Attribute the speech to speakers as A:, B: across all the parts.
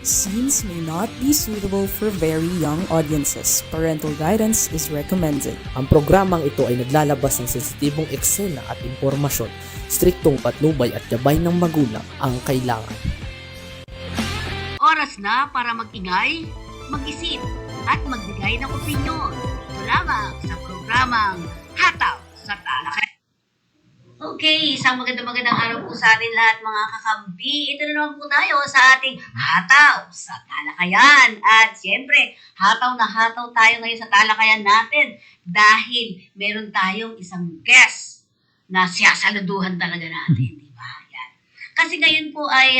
A: Scenes may not be suitable for very young audiences. Parental guidance is recommended.
B: Ang programang ito ay naglalabas ng sensitibong eksena at impormasyon. Striktong patnubay at gabay ng magulang ang kailangan.
C: Oras na para mag-ingay, mag-isip, at magbigay ng opinyon. Ito lamang sa programang Hataw sa Talakayan. Okay, isang magandang araw po sa atin lahat mga kakampi. Ito na naman po tayo sa ating Hataw sa Talakayan. At siyempre, hataw na hataw tayo ngayon sa talakayan natin dahil meron tayong isang guest na siyasaluduhan talaga natin, di ba? Yan. Kasi ngayon po ay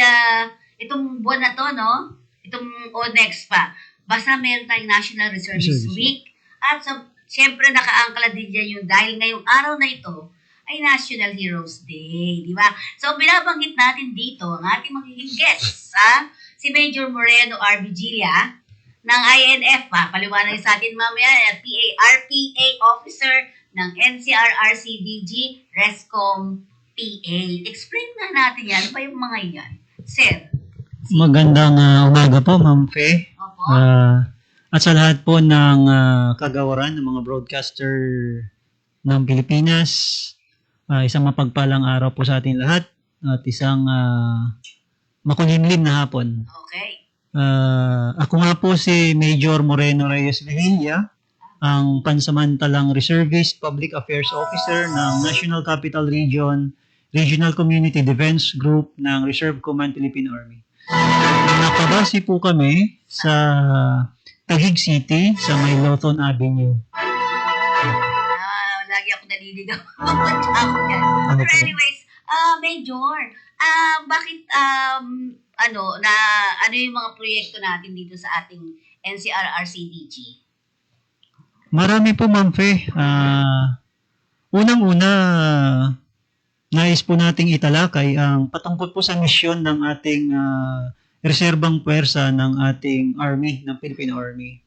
C: itong buwan na to, no? Itong o next pa. Basta meron tayong National Reservist Week. At siyempre nakaangkala din dyan yung dahil ngayong araw na ito ay National Heroes Day, di ba? So, binabanggit natin dito ang ating magiging guests, si Major Moreno R. Vigilla ng INF, paliwanag sa atin mamaya, RPA Officer ng NCR-RCDG Rescom PA. Explain nga natin yan, pa yung mga yan. Sir.
D: Magandang umaga po, Ma'am Fe.
C: Opo.
D: At sa lahat po ng kagawaran ng mga broadcaster ng Pilipinas, isang mapagpalang araw po sa ating lahat at isang makulimlim na hapon.
C: Okay.
D: Ako nga po si Major Moreno Reyes Vigilla, ang pansamantalang Reservist Public Affairs Officer ng National Capital Region Regional Community Defense Group ng Reserve Command Philippine Army. Nakabase po kami sa Taguig City sa may Lawton Avenue.
C: Lagi ako naliligaw. Pero anyways, Major, bakit ano yung mga proyekto natin dito sa ating NCR-RCDG?
D: Marami po, Ma'am Fe. Unang-una, nais po nating italakay ang patungkol po sa misyon ng ating reserbang puwersa ng ating Army, ng Philippine Army.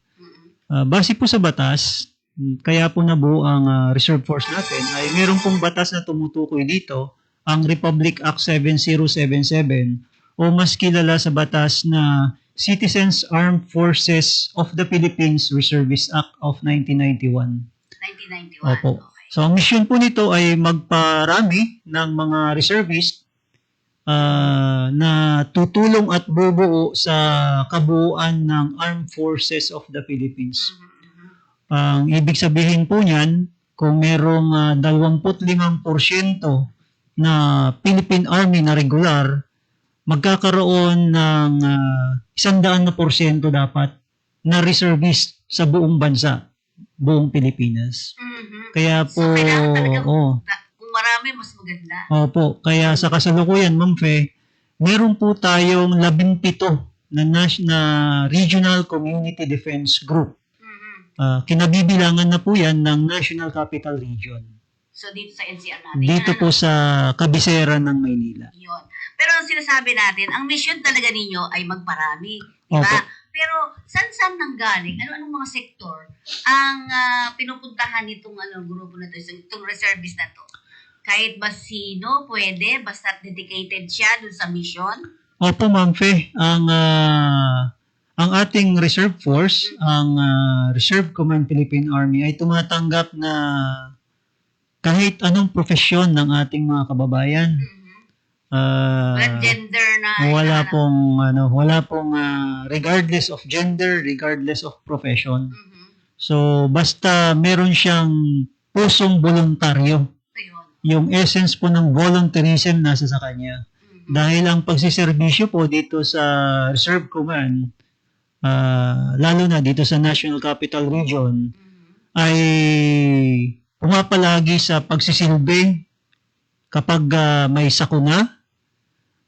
D: Base po sa batas, kaya po nabuo ang Reserve Force natin, ay meron pong batas na tumutukoy dito, ang Republic Act 7077 o mas kilala sa batas na Citizens Armed Forces of the Philippines Reservist Act of 1991.
C: 1991.
D: Opo.
C: Okay.
D: So, ang mission po nito ay magparami ng mga reservist na tutulong at bubuo sa kabuuan ng Armed Forces of the Philippines. Ang ibig sabihin po niyan, kung merong 25% na Philippine Army na regular, magkakaroon ng 100% dapat na reservist sa buong bansa, buong Pilipinas. Kaya po,
C: So, kailangan talaga kung marami, mas maganda.
D: Opo, kaya sa kasalukuyan, Ma'am Fe, meron po tayong 17 na Regional Community Defense Group. Kinabibilangan na po yan ng National Capital Region.
C: So, dito sa NCR natin.
D: Dito po sa kabisera ng Maynila.
C: Yun. Pero ang sinasabi natin, ang mission talaga ninyo ay magparami. Diba?
D: Opo.
C: Pero, saan nanggaling? Anong mga sektor ang pinupuntahan nitong grupo na to, itong reservist na to? Kahit ba sino, pwede, basta dedicated siya dun sa mission?
D: Opo, Ma'am Fe, ang ating reserve force, ang Reserve Command Philippine Army ay tumatanggap na kahit anong profesyon ng ating mga kababayan.
C: Walang gender na.
D: Wala pong regardless of gender, regardless of profession. So basta meron siyang pusong voluntaryo.
C: Ayun.
D: Yung essence po ng volunteerism nasa sa kanya. Dahil ang pagsiservisyo po dito sa Reserve Command, lalo na dito sa National Capital Region, ay pumapalagi sa pagsisilbi kapag may sakuna,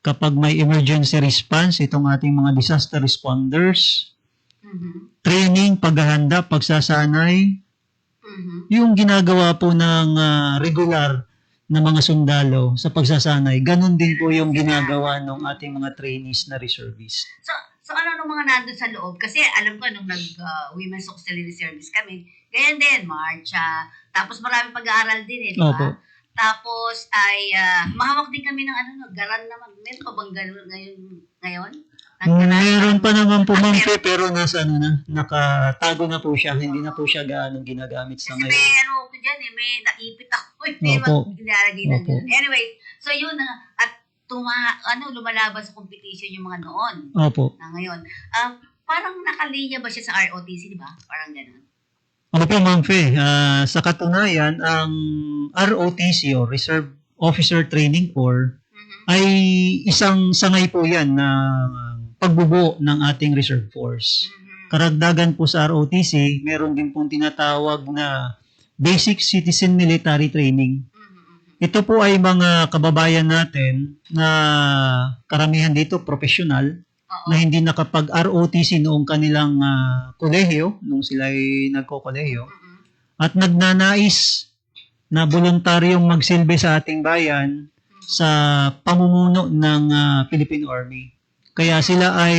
D: kapag may emergency response, itong ating mga disaster responders, training, paghahanda, pagsasanay, yung ginagawa po ng regular na mga sundalo sa pagsasanay, ganun din po yung ginagawa ng ating mga trainees na reservists.
C: So ano nung mga nandun sa loob? Kasi alam ko nung Women's Auxiliary Service kami, ganyan din, marcha. Tapos marami pag-aaral din di ba?
D: Opo.
C: Tapos ay mahawak din kami ng garan naman. Meron pa bang garan ngayon? Ng garan?
D: Meron pa naman po, ma'am,
C: Meron.
D: pero nasa nakatago na po siya. Hindi na po siya gaano ginagamit sa
C: Kasi
D: ngayon.
C: may ko dyan may naipit ako. Hindi
D: Opo.
C: maglalagay ng
D: Opo.
C: garan. Anyway, so yun na. At lumalaban sa competition yung mga noon.
D: Opo.
C: Na ngayon. Parang nakalinya ba siya sa ROTC, di ba? Parang gano'n.
D: Opo, ma'am Fe. Sa katunayan, ang ROTC o Reserve Officer Training Corps ay isang sangay po yan na pagbubuo ng ating reserve force. Karagdagan po sa ROTC, meron din pong tinatawag na Basic Citizen Military Training. Ito po ay mga kababayan natin na karamihan dito professional na hindi nakapag-ROTC noong kanilang kolehiyo, nung sila ay nagko-kolehiyo, at nagnanais na voluntaryong magsilbi sa ating bayan sa pamumuno ng Philippine Army. Kaya sila ay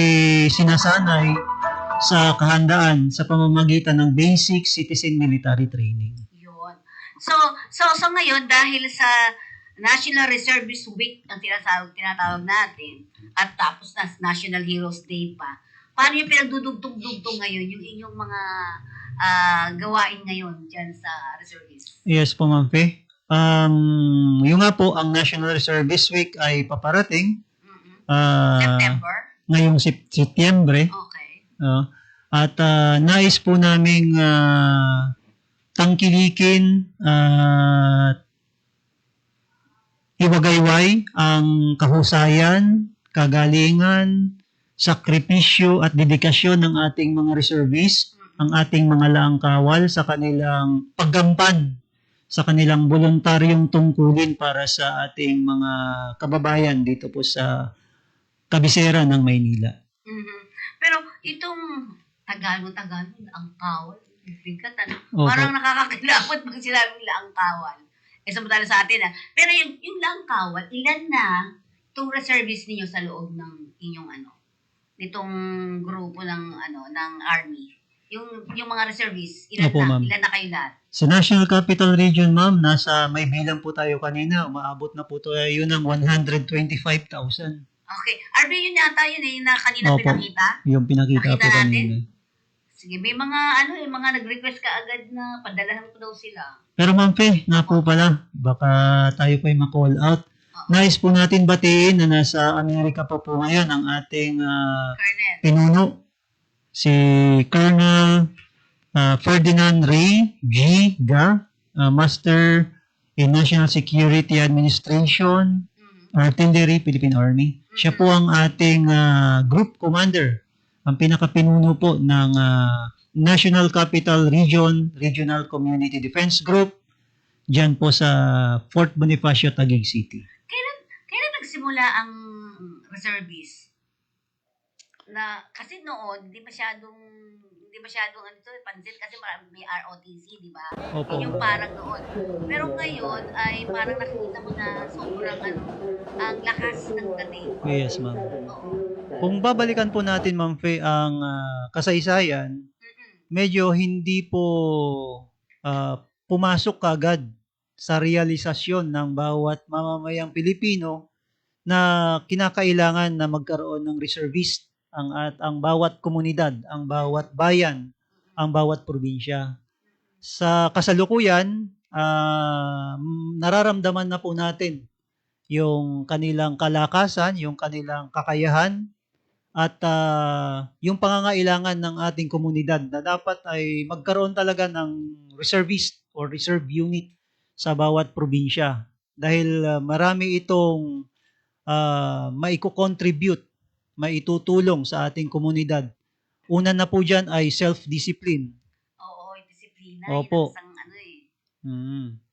D: sinasanay sa kahandaan sa pamamagitan ng Basic Citizen Military Training.
C: Yun. So ngayon, dahil sa National Reservist Week ang tinatawag natin, at tapos na National Heroes Day pa, paano yung pinagdudugtong-dugtong ngayon, yung inyong mga gawain ngayon dyan sa reservist?
D: Yes po, Ma'am Fe. Yung nga po, ang National Reservist Week ay paparating.
C: September?
D: Ngayong Setyembre.
C: Okay.
D: At nais po naming tangkilikin at iwagayway ang kahusayan, kagalingan, sakripisyo at dedikasyon ng ating mga reservists, ang ating mga laangkawal sa kanilang paggampan, sa kanilang voluntaryong tungkulin para sa ating mga kababayan dito po sa kabisera ng Maynila.
C: Pero itong Tagalog, ang kawal, bigat,
D: Opo.
C: parang nakakakilapot pag sinabi nila ang kawal. Samantala sa atin Pero yung lang kawal, ilan na itong reservice ninyo sa loob ng inyong nitong grupo ng ng army? Yung mga reservists, ilan
D: Opo,
C: na?
D: ma'am.
C: Ilan na kayo lahat?
D: Sa National Capital Region, ma'am, may bilang po tayo kanina. Umaabot na po tayo ng 125,000.
C: Okay. RB yun yata yun na kanina
D: Opo.
C: pinakita?
D: Yung pinakita
C: Nakita
D: po
C: natin?
D: kanina.
C: Sige, may mga mga nag-request ka agad na padalahan ko daw sila.
D: Pero ma'am Fe, nga po pala, baka tayo po ay ma-call out. Nais po natin batiin na nasa Amerika pa po ngayon ang ating
C: Colonel.
D: pinuno, si Colonel Ferdinand Ray G. Ga, Master in National Security Administration, Artillery, Philippine Army. Siya po ang ating group commander, ang pinakapinuno po ng National Capital Region, Regional Community Defense Group, dyan po sa Fort Bonifacio, Taguig City.
C: Kailan nagsimula ang reservist? Kasi noon, hindi masyadong pansin kasi may ROTC, di ba?
D: Opo.
C: Yun yung parang noon. Pero ngayon ay parang nakikita mo na sobrang ang lakas ng dating.
D: Yes, ma'am.
C: Oo.
D: Kung babalikan po natin, Ma'am Fe, ang kasaysayan, medyo hindi po pumasok kagad sa realisasyon ng bawat mamamayang Pilipino na kinakailangan na magkaroon ng reservist ang bawat komunidad, ang bawat bayan, ang bawat probinsya. Sa kasalukuyan, nararamdaman na po natin yung kanilang kalakasan, yung kanilang kakayahan, at yung pangangailangan ng ating komunidad na dapat ay magkaroon talaga ng reservist or reserve unit sa bawat probinsya. Dahil marami itong maiko-contribute, maitutulong sa ating komunidad. Una na po dyan ay self-discipline.
C: Oo, disiplina.
D: Opo.
C: Yun ang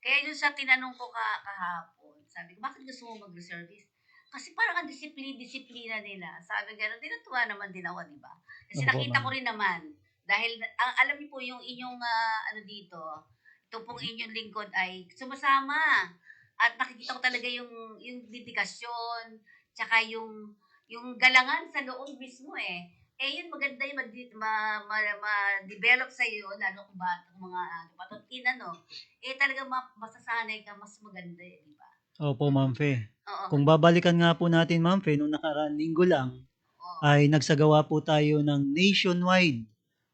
C: Kaya yun sa tinanong ko kahapon, sabi ko, bakit gusto mo mag-reservist? Kasi parang ang disiplina nila. Sabi gano'n, tinatuwa naman din ako, di ba? Kasi
D: Opo,
C: nakita
D: ma'am.
C: ko rin naman, dahil alam niyo po yung inyong dito, ito pong inyong lingkod ay sumasama. At nakikita ko talaga yung dedikasyon, tsaka yung galangan sa loob mismo yun maganda yung ma-develop sa'yo, lalo kung batang mga patutin, talaga masasanay ka, mas maganda di ba?
D: Opo, Ma'am Fe.
C: Oo.
D: Kung babalikan nga po natin, Ma'am Fe, nung nakaraang linggo lang,
C: Oo.
D: ay nagsagawa po tayo ng nationwide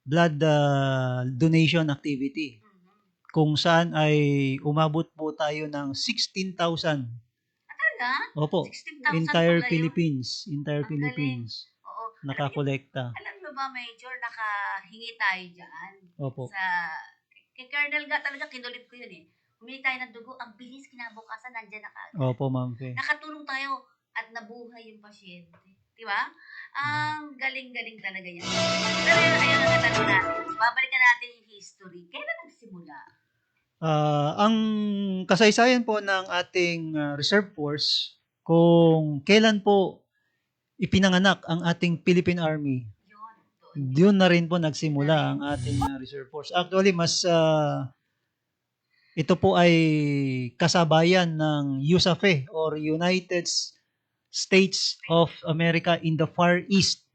D: blood donation activity. Kung saan ay umabot po tayo ng 16,000.
C: Talaga?
D: Opo,
C: 16,000
D: entire
C: pala yun.
D: Philippines. Entire
C: Ang
D: Philippines.
C: Oo.
D: Nakakolekta.
C: Alam nyo ba, Major, nakahingi tayo dyan
D: Opo.
C: kay Colonel talaga kinulit ko yun eh. Humingi tayo ng dugo, ang bilis kinabukasan, nandyan na kaagad.
D: Opo, Ma'am Fe.
C: Nakatulong tayo at nabuhay yung pasyente. Di ba? Ang galing-galing talaga yan. Pero ayun ang natanong natin. Babalikan natin yung history. Kailan nagsimula?
D: Ang kasaysayan po ng ating Reserve Force, kung kailan po ipinanganak ang ating Philippine Army, yun na rin po nagsimula ang ating Reserve Force. Actually, ito po ay kasabayan ng USAFE or United States of America in the Far East.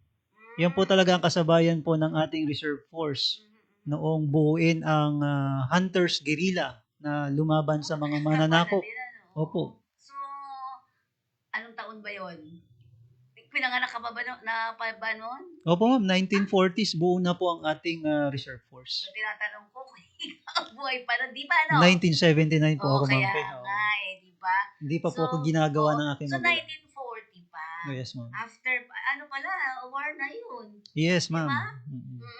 D: Yan po talaga ang kasabayan po ng ating Reserve Force noong buuin ang Hunters Guerrilla na lumaban sa mga mananakop. Opo.
C: So, anong taon ba yun? Pinanganak ka ba noon?
D: Opo, ma'am. 1940s, buo na po ang ating Reserve Force.
C: So, tinatanong ko, buhay pa na, di ba, no?
D: 1979 po ako, ma'am.
C: Kaya nga, di ba?
D: Hindi pa po ako ginagawa ng aking
C: So,
D: magulang.
C: 1940 pa.
D: Oh, yes, ma'am.
C: After, war na yun.
D: Yes, ma'am.
C: Diba?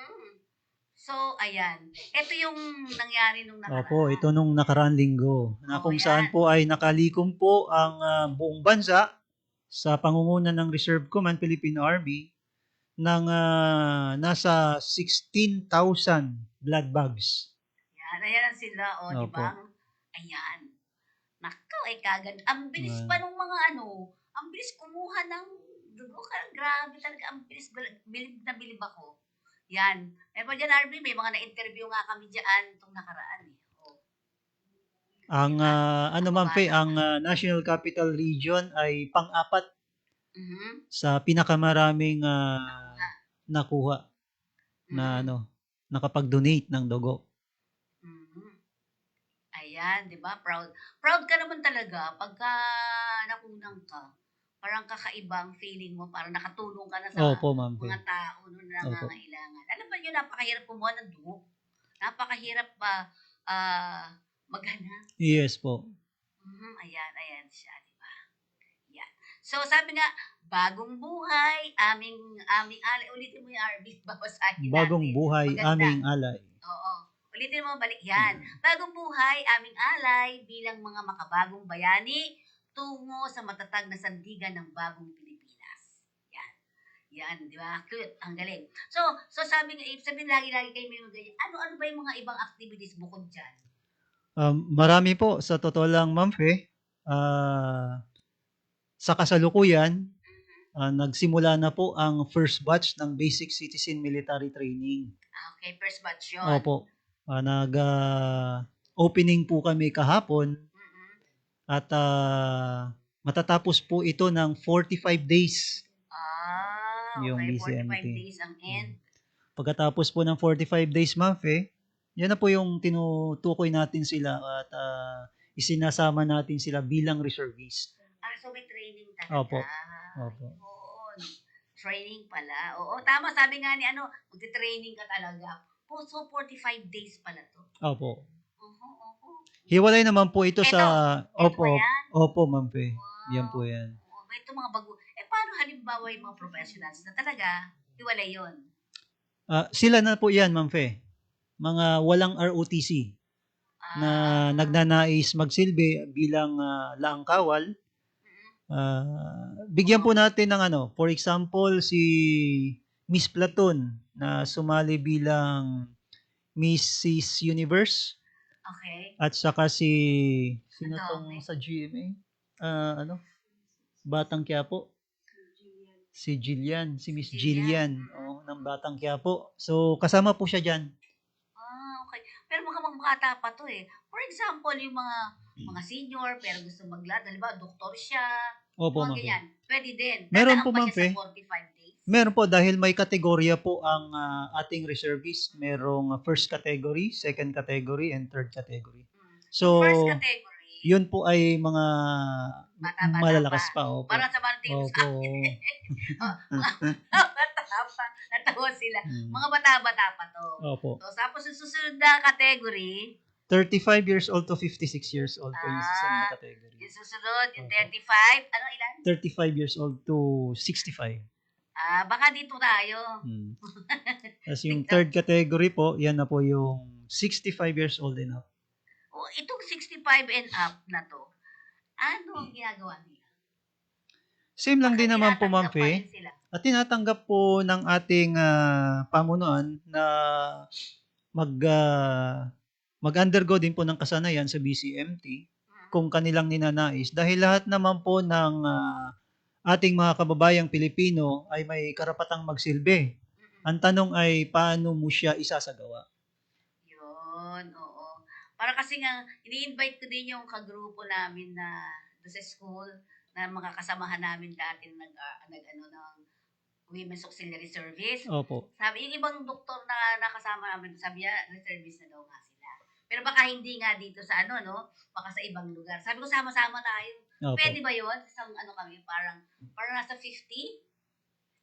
C: So, ayan. Ito yung nangyari nung nakaraan.
D: Opo, ito nung nakaraang linggo. Na kung saan po ay nakalikom po ang buong bansa sa pangunguna ng Reserve Command Philippine Army ng nasa 16,000 blood bags.
C: Ayan sila, di
D: Opo.
C: ba? Ayan. Nakaw, kagad. Ang bilis pa nung mga ang bilis kumuha ng dugo. Grabe talaga, ang bilis. Bilib na bilib ako. Yan. Pero dyan, RB, may mga na-interview nga kami dyan itong nakaraan.
D: Ang ma'am Faye, ang National Capital Region ay pang-apat sa pinakamaraming nakuha na nakapag-donate ng dugo.
C: Ayan, di ba? Proud. Proud ka naman talaga pagka nakunang ka. Parang kakaibang feeling mo, parang nakatulong ka na sa
D: Opo, ma'am.
C: mga tao na nangangailangan. Alam ba nyo, napakahirap kumuha ng dugo? Napakahirap maghanap.
D: Yes po.
C: Ayan siya, di ba? Yan. So, sabi nga, bagong buhay, aming alay. Ulitin mo yung RB, babasahin natin.
D: Bagong buhay,
C: maganda.
D: aming alay.
C: Oo. Ulitin mo, balik yan. Bagong buhay, aming alay, bilang mga makabagong bayani, tungo sa matatag na sandigan ng bagong Pilipinas. Yan, di ba? Cute, ang galing. So sabihin lagi-lagi kayo may mga ganyan. Ano ba yung mga ibang activities bukod dyan?
D: Marami po. Sa totoo lang, Ma'am Fe, sa kasalukuyan, nagsimula na po ang first batch ng Basic Citizen Military Training.
C: Okay, first batch yun.
D: Opo. Opening po kami kahapon. At matatapos po ito ng 45 days.
C: Okay,
D: yung BCMT.
C: 45 days ang end.
D: Pagkatapos po ng 45 days, Ma'am Fe, yan na po yung tinutukoy natin sila at isinasama natin sila bilang reservist.
C: So may training talaga.
D: Opo.
C: Yun. Training pala. Oo, tama. Sabi nga ni magti-training ka talaga. So 45 days pala to.
D: Opo. Hiwalay naman po ito sa... Opo, Ma'am Fe.
C: Wow.
D: Yan po yan.
C: Ito mga bago. Paano halimbawa yung mga professionals na talaga, hiwalay yun?
D: Sila na po yan, Ma'am Fe. Mga walang ROTC na nagnanais magsilbi bilang laang kawal. Bigyan po natin ng for example, si Miss Platon na sumali bilang Mrs. Universe.
C: Okay.
D: At saka sino tong sa GMA? Batang Quiapo. Si Jillian, si Miss Jillian, ng Batang Quiapo. So, kasama po siya dyan.
C: Okay. Pero mga bata pa to eh. For example, yung mga senior, pero gusto halimbawa, doktor siya.
D: Opo,
C: mga
D: Ma'am.
C: ganyan. Pwede din.
D: Meron po,
C: Dadaan
D: Ma'am
C: ba siya
D: Fe.
C: sa 45 days?
D: Meron po dahil may kategorya po ang ating reservist. Merong first category, second category, and third category. So,
C: First category,
D: yun po ay mga
C: bata-bata
D: malalakas
C: pa.
D: pa. Opo.
C: Parang sa mga tingin sa
D: Opo.
C: akin. Bata pa. Natawa sila. Mga bata-bata pa to.
D: Opo.
C: So, tapos yung susunod na category,
D: 35 years old to 56 years old po yung susunod na category.
C: yung susunod, yung
D: Opo.
C: 35, ano ilan?
D: 35 years old to 65.
C: Baka dito tayo.
D: Tapos yung third category po, yan na po yung 65 years old and up.
C: O, itong 65 and up na to, ano ang ginagawa nila?
D: Same lang din
C: Baka
D: naman po, Ma'am
C: tinatanggap pa
D: Fe.
C: rin sila.
D: At tinatanggap po ng ating pamunuan na mag-undergo din po ng kasanayan sa BCMT kung kanilang ninanais. Dahil lahat naman po ng ating mga kababayang Pilipino ay may karapatang magsilbi. Ang tanong ay paano mo siya isasagawa?
C: Yun, oo. Para kasi nga, ini-invite ko din yung kagrupo namin na doon sa school, na mga kasamahan namin dati na ng Women's Auxiliary Service.
D: Opo.
C: Sabi, yung ibang doktor na nakasama namin, sabi niya, reservist na daw nga sila. Pero baka hindi nga dito sa baka sa ibang lugar. Sabi ko, sama-sama tayo.
D: Opo.
C: Pwede ba yun? Isang kami, parang nasa 50?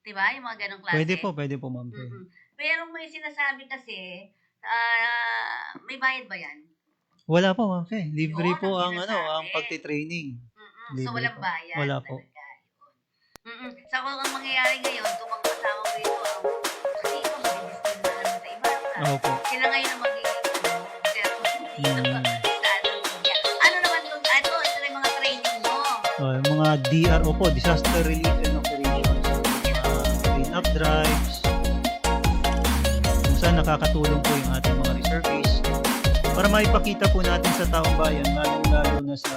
C: Diba? Yung mga ganong klase.
D: Pwede po, Ma'am Fe.
C: Pero may sinasabi kasi, may bayad ba yan?
D: Wala po, Ma'am Fe. Libre
C: Yun
D: po
C: ang
D: ang
C: sinasabi.
D: ang pagti-training.
C: So,
D: Libre
C: walang
D: po.
C: bayad.
D: Wala po.
C: Talaga. Yun. So, kung ang mangyayari ngayon, kung mga kasama ko dito, kasi ikaw mag-distil na naman sa iba.
D: Opo.
C: Sila ngayon ang magiging sir.
D: Mm.
C: Ano naman ito? Ito na yung mga training mo.
D: Yung mga DRO po, Disaster Relief and Operations. Clean-up drives. Kung saan nakakatulong po yung ating mga reservists. Para maipakita po natin sa taong bayan, lalo na sa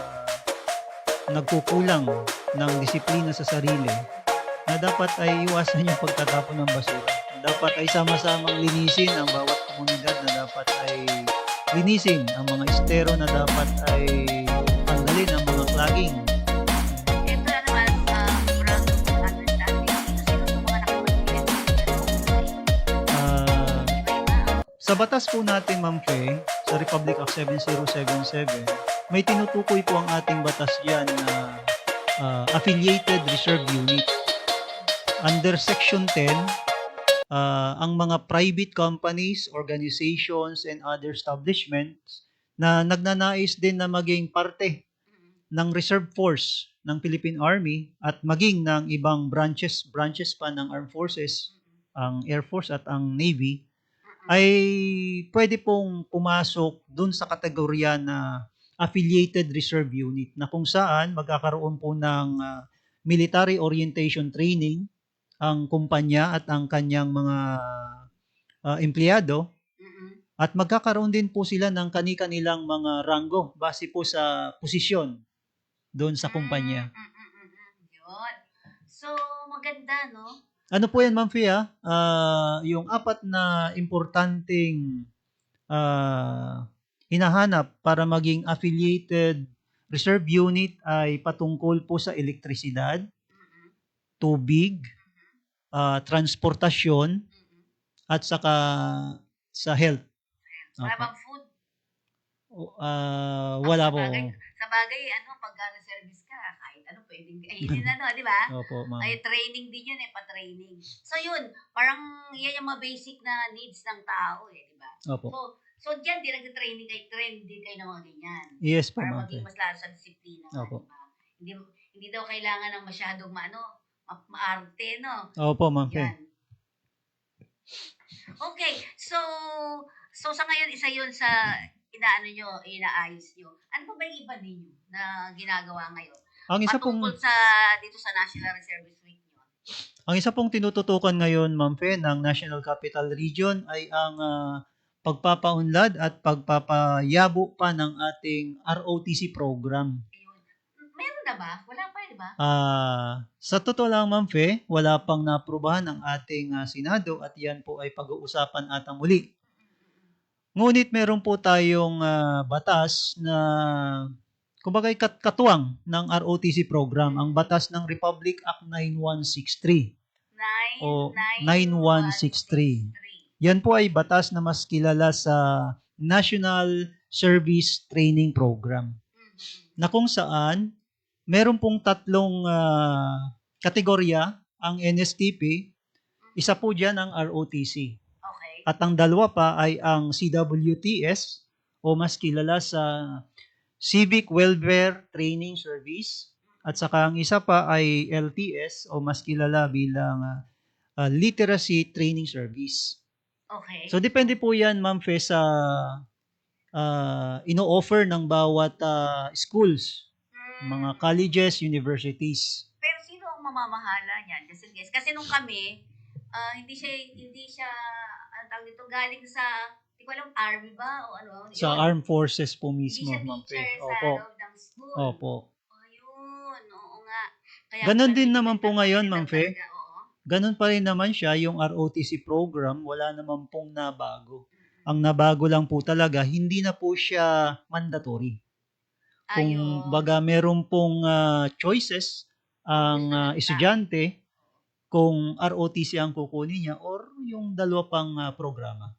D: nagkukulang ng disiplina sa sarili, na dapat ay iwasan yung pagtatapon ng basura. Dapat ay sama-samang linisin ang bawat komunidad, na dapat ay linisin ang mga estero, na dapat ay tanggalin ang mga clogging.
C: Ito na naman, sobrang understanding. Kasi yung mga nakapagpilit.
D: Sa batas po natin, Ma'am Fe, sa Republic Act 7077, may tinutukoy po ang ating batas diyan na affiliated reserve unit. Under Section 10, ang mga private companies, organizations, and other establishments na nagnanais din na maging parte ng reserve force ng Philippine Army at maging ng ibang branches pa ng Armed Forces, ang Air Force at ang Navy, ay pwede pong pumasok dun sa kategorya na affiliated reserve unit, na kung saan magkakaroon po ng military orientation training ang kumpanya at ang kanyang mga empleyado, at magkakaroon din po sila ng kani-kanilang mga ranggo base po sa posisyon doon sa kumpanya.
C: Yun. So, maganda, no?
D: Ano po yan, Ma'am Fia? Yung apat na importanteng hinahanap para maging affiliated reserve unit ay patungkol po sa elektrisidad, tubig, transportasyon, at saka sa health.
C: Wala bang food?
D: Wala po.
C: Sa bagay, pag service ka, kahit pwedeng kainin di ba?
D: Opo, ma'am.
C: Ay, training din yun pa-training. So yun, parang yan yung mga basic na needs ng tao di ba?
D: Opo.
C: So diyan, di nag-training kayo ng mga ganyan.
D: Yes po,
C: para
D: ma'am.
C: maging mas lalo sa disiplina.
D: Opo.
C: Diba? Hindi daw kailangan ng masyadong maarte, no?
D: Opo, ma'am.
C: Yan. Okay, so sa ngayon, isa yun sa inaayos nyo. Ano pa ba yung iba ninyo na ginagawa ngayon?
D: Ang isa
C: Patungkol dito sa National Reservist Week nyo.
D: Ang isa pong tinututukan ngayon, Ma'am Fe, ng National Capital Region ay ang pagpapaunlad at pagpapayabo pa ng ating ROTC program.
C: Ayun. Meron na ba? Wala pa, di ba?
D: Sa totoo lang, Ma'am Fe, wala pang naprubahan ng ating Senado at yan po ay pag-uusapan atang muli. Ngunit meron po tayong batas na kumbaga katuwang ng ROTC program, ang batas ng Republic Act 9163. o 9163. Yan po ay batas na mas kilala sa National Service Training Program, na kung saan meron pong tatlong kategorya ang NSTP, isa po dyan ang ROTC.
C: Okay.
D: At ang dalawa pa ay ang CWTS o mas kilala sa Civic Welfare Training Service, at saka ang isa pa ay LTS o mas kilala bilang Literacy Training Service.
C: Okay.
D: So depende po yan, Ma'am Fe, sa ino-offer ng bawat schools, mga colleges, universities.
C: Pero sino ang mamamahala niyan? Kasi nung kami, hindi siya ano tawag dito, galing sa, hindi ko alam, army ba o ano?
D: Sa
C: Yun.
D: armed forces po
C: Hindi
D: mismo,
C: siya
D: Ma'am Fe.
C: teacher sa
D: Opo.
C: loob ng school.
D: Opo.
C: Ayun, oo nga. Kaya
D: Ganon
C: pala
D: din
C: hindi
D: naman po
C: kita
D: ngayon,
C: talaga,
D: Ma'am Fe.
C: oo.
D: Ganon pa rin naman siya, yung ROTC program, wala naman pong nabago. Ang nabago lang po talaga, hindi na po siya mandatory. Kung
C: Ayun.
D: baga meron pong choices ang estudyante kung ROTC ang kukunin niya or yung dalawa pang programa.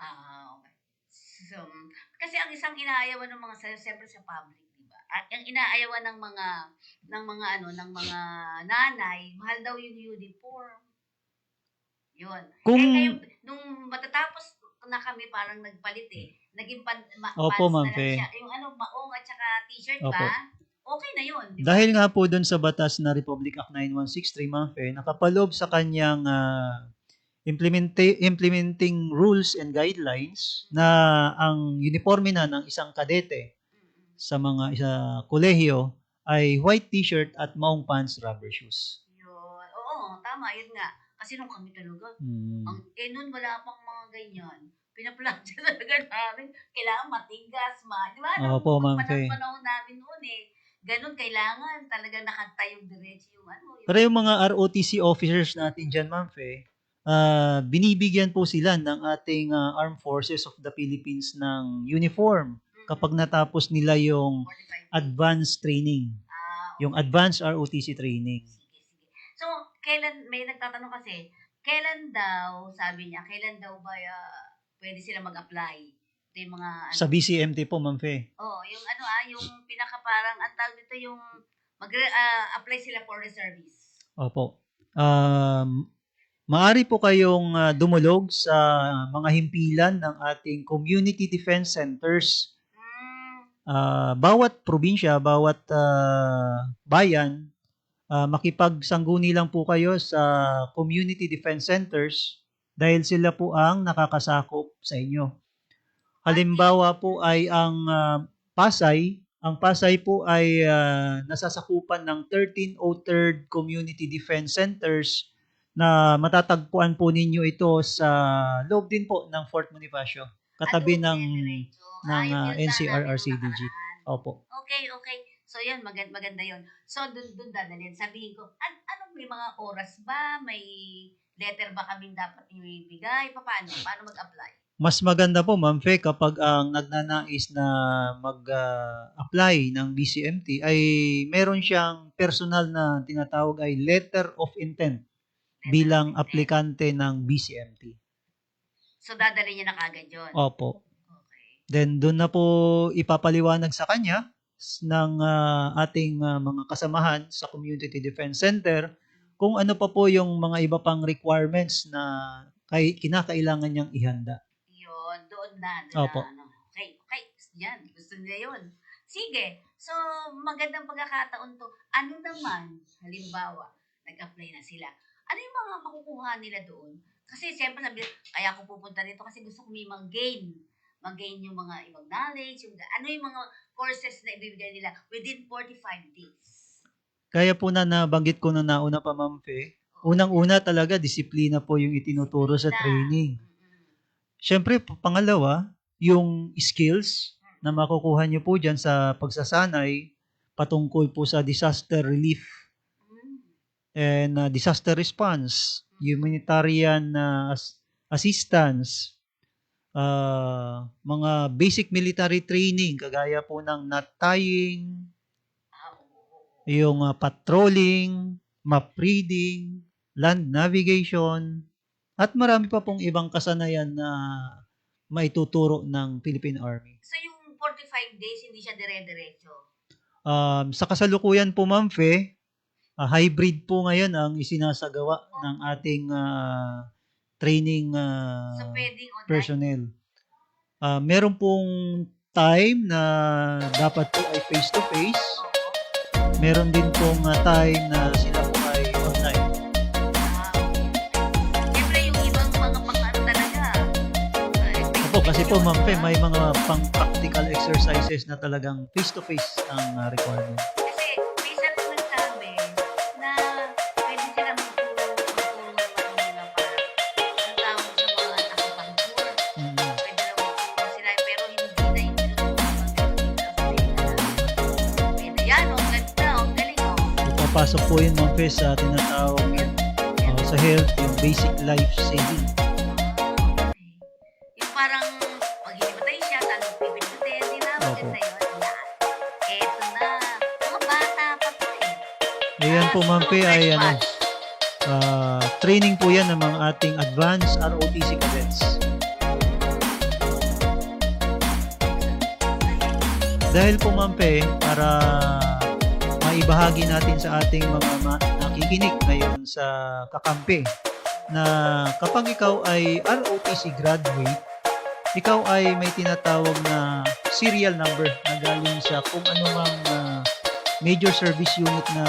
C: Okay. So, kasi ang isang inaayawan ng mga siyempre sa public, di ba? At ang inaayawan ng mga nanay, mahal daw yung uniform. Yun.
D: Kung-
C: Ngayon, nung matatapos na kami parang nagpalit naging
D: Opo,
C: pants
D: Ma'am
C: na lang
D: Fe.
C: siya. Yung maong at saka t-shirt
D: Opo.
C: ba? Okay na yun, di ba?
D: Dahil nga po dun sa batas na Republic Act 9163, Ma'am Fe, nakapaloob sa kanyang implementing rules and guidelines na ang uniforme na ng isang kadete sa mga kolehiyo ay white t-shirt at maong pants, rubber shoes.
C: Yun. Oo, tama, yun nga. Kasi nung kami talaga, nun wala pang mga ganyan. Pinaplan siya talaga namin. Kailangan matigas, di ba?
D: Opo, Ma'am Fe.
C: Panahon namin noon ganun, kailangan talaga nakantay yung diretso yung
D: Pero yung mga ROTC officers natin dyan, Ma'am Fe, binibigyan po sila ng ating Armed Forces of the Philippines ng uniform kapag natapos nila yung
C: 45
D: advanced training, yung advanced ROTC training.
C: Sige. So, may nagtatanong kasi, kailan daw ba pwede sila mag-apply? Ito yung mga,
D: Sa BCMT po, Ma'am Fe.
C: yung yung pinaka parang, ang tawag dito yung, apply sila for reservice.
D: Opo. Maari po kayong dumulog sa mga himpilan ng ating community defense centers. Bawat probinsya, bawat bayan, makipagsangguni lang po kayo sa community defense centers dahil sila po ang nakakasakop sa inyo. Halimbawa po ay ang Pasay. Ang Pasay po ay nasasakupan ng 1303rd Community Defense Centers na matatagpuan po ninyo ito sa loob din po ng Fort Bonifacio, katabi ng NCRRCDG. Opo.
C: Okay. So, yan, maganda yun. So, dun dadalhin. Sabihin ko, may mga oras ba? May letter ba kaming dapat ibigay? Paano mag-apply?
D: Mas maganda po, Ma'am Fe, kapag ang nagnanais na mag-apply ng BCMT ay meron siyang personal na tinatawag ay letter of intent bilang aplikante ng BCMT.
C: So, dadalhin niya na kagad yun?
D: Opo.
C: Okay.
D: Then, doon na po ipapaliwanag sa kanya ng ating mga kasamahan sa Community Defense Center kung ano pa po yung mga iba pang requirements na kinakailangan niyang ihanda.
C: Yun, doon na.
D: Opo.
C: Okay. Yan, gusto nila yun. Sige. So, magandang pagkakataon to. Ano naman, halimbawa, nag-apply na sila. Ano yung mga makukuha nila doon? Kasi siyempre sabi, kaya ako pupunta dito kasi gusto ko may mag-gain yung mga ibang knowledge, ano yung mga courses na ibibigay nila within 45 days.
D: Kaya po nabanggit ko na nauna pa, Ma'am Fe. Unang-una talaga, disiplina po yung itinuturo sa training. Siyempre, pangalawa, yung skills na makukuha nyo po dyan sa pagsasanay patungkol po sa disaster relief and disaster response, humanitarian assistance, mga basic military training, kagaya po ng knot tying, yung patrolling, map reading, land navigation, at marami pa pong ibang kasanayan na maituturo ng Philippine Army.
C: So yung 45 days, hindi siya dire-diretso.
D: Sa kasalukuyan po, Ma'am Fe, hybrid po ngayon ang isinasagawa ng ating training
C: So pwedeng online.
D: personnel. Meron pong time na dapat po ay face-to-face.
C: Oo.
D: Meron din pong time na sila po ay online.
C: Okay. Siyempre yung ibang mga pang-ano talaga.
D: Opo, kasi po, Ma'am Fe, may mga pang-practical exercises na talagang face-to-face ang requirement.
C: Kasi may isa rin nagsabi na pwede sila magturo nila para ang tawag sa mga nakapang-tour. Pwede na magturo sila pero hindi na yung pwede yan, ang ganda, ang galing.
D: Papasok po yun, Ma'am Fe, sa tinatawag sa health, yung basic life saving.
C: Okay. Yung parang pag hinimatay siya, tanong pipindutin, di ba?
D: Opo.
C: Maganda yun. Yan. Eto na. Mga bata pa po eh.
D: Ayan po, Ma'am Fe, ay
C: Fresh batch.
D: training po yan ng mga ating advanced ROTC cadets. Dahil po, Ma'am Fe, para maibahagi natin sa ating mga nakikinig ngayon sa kakampi na kapag ikaw ay ROTC graduate, ikaw ay may tinatawag na serial number na galing sa kung anumang major service unit na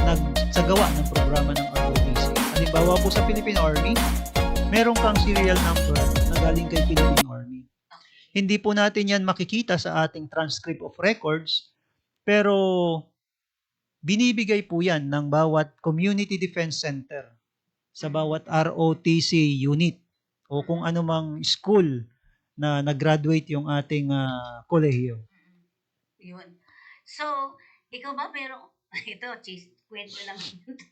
D: nagsagawa ng programa ng ROTC. Halimbawa po sa Philippine Army, meron kang serial number na galing kay Philippine Army. Hindi po natin yan makikita sa ating transcript of records, pero binibigay po yan ng bawat Community Defense Center sa bawat ROTC unit o kung anumang school na nag-graduate yung ating kolehiyo.
C: Yun. So, ikaw ba meron, ito, kwento lang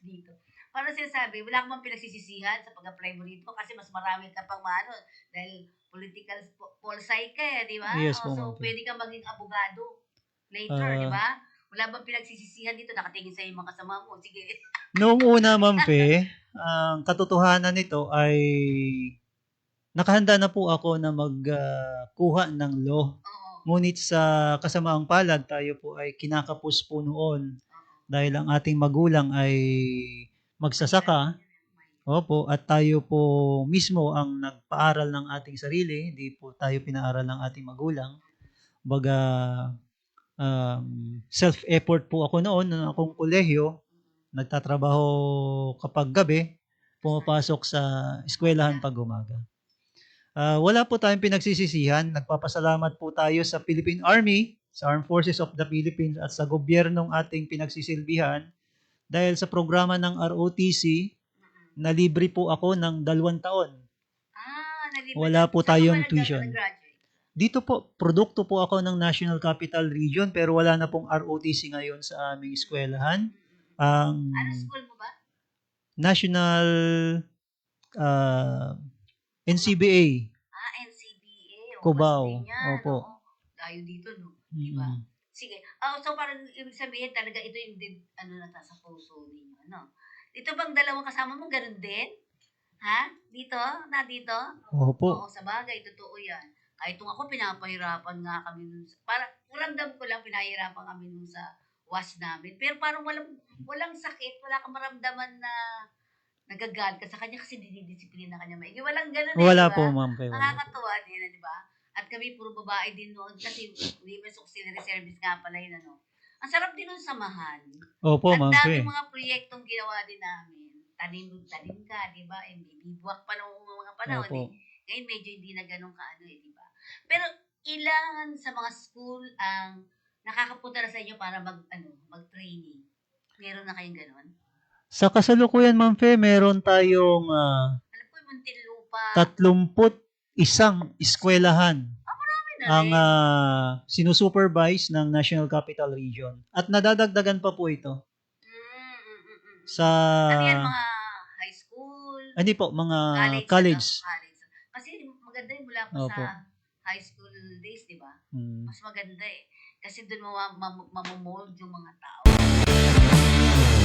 C: dito. Para sinasabi, wala kang bang pinagsisisihan sa pag-apply mo dito kasi mas marami ka pang maano dahil political pol-sci ka eh, di ba?
D: Yes po,
C: So,
D: ma'am.
C: pwede kang maging abogado later, di ba? Wala bang pinagsisisihan dito? Nakatingin sa mga kasama mo. Sige.
D: Noong una, Ma'am Fe, ang katotohanan nito ay nakahanda na po ako na magkuha ng law.
C: Oo.
D: Ngunit sa kasamaang palad, tayo po ay kinakapos po noon dahil ang ating magulang ay magsasaka. Opo, at tayo po mismo ang nagpaaral ng ating sarili, hindi po tayo pinaaral ng ating magulang. Baga, self-effort po ako noon nung akong kolehiyo. Nagtatrabaho kapag gabi, pumapasok sa eskwelahan pag umaga. Wala po tayong pinagsisisihan. Nagpapasalamat po tayo sa Philippine Army, sa Armed Forces of the Philippines at sa gobyernong ating pinagsisilbihan dahil sa programa ng ROTC, nalibre po ako ng 2 taon.
C: Nalibre
D: Wala
C: ka.
D: po
C: Saan ka
D: tayong
C: ba
D: tuition.
C: nag-graduate?
D: Dito po, produkto po ako ng National Capital Region pero wala na pong ROTC ngayon sa aming eskwelahan. Ang
C: Ano school mo ba?
D: National NCBA.
C: NCBA.
D: Cubao.
C: Mas din yan,
D: Opo.
C: oo. Tayo dito, no? Diba? Sige. So parang ibig sabihin talaga ito yung sa puso ninyo, ano? Ito bang dalawang kasama mo ganun din? Ha? Dito? Na dito?
D: Opo.
C: Oo, sa bagay, totoo yan. Kahit kung ako, pinapahirapan nga kami nun. Parang, ramdam ko lang, pinahirapan kami nun sa was namin. Pero parang walang sakit, wala kang maramdaman na nagagalit ka sa kanya kasi dinidisiplina kanya maigi. Walang ganun
D: Wala
C: diba?
D: po, ma'am. Wala.
C: Nakakatuwa din, di ba? At kami puro babae din noon kasi women's auxiliary service nga pala yun, ano. Ang sarap din nun samahan.
D: Opo,
C: Ang
D: ma'am.
C: dami mga proyektong ginawa din namin. Tanim ka, di ba? Bibuwak pa noong mga panahon.
D: Opo.
C: Ngayon medyo hindi na ganun kaano di ba? Pero ilan sa mga school ang nakakapunta na sa inyo para mag-training? Meron na kayong ganun?
D: Sa kasalukuyan, Ma'am Fe, meron tayong
C: Alam ko yung Muntinlupa.
D: 31 eskwelahan
C: Marami na
D: ang
C: rin.
D: sinusupervise ng National Capital Region. At nadadagdagan pa po ito sa
C: Ano yan, mga high school?
D: hindi po, mga
C: College.
D: college.
C: Kasi maganda yung mula pa
D: Opo.
C: sa high school days, di ba?
D: Mm.
C: Mas maganda eh. Kasi doon mamomold yung mga tao.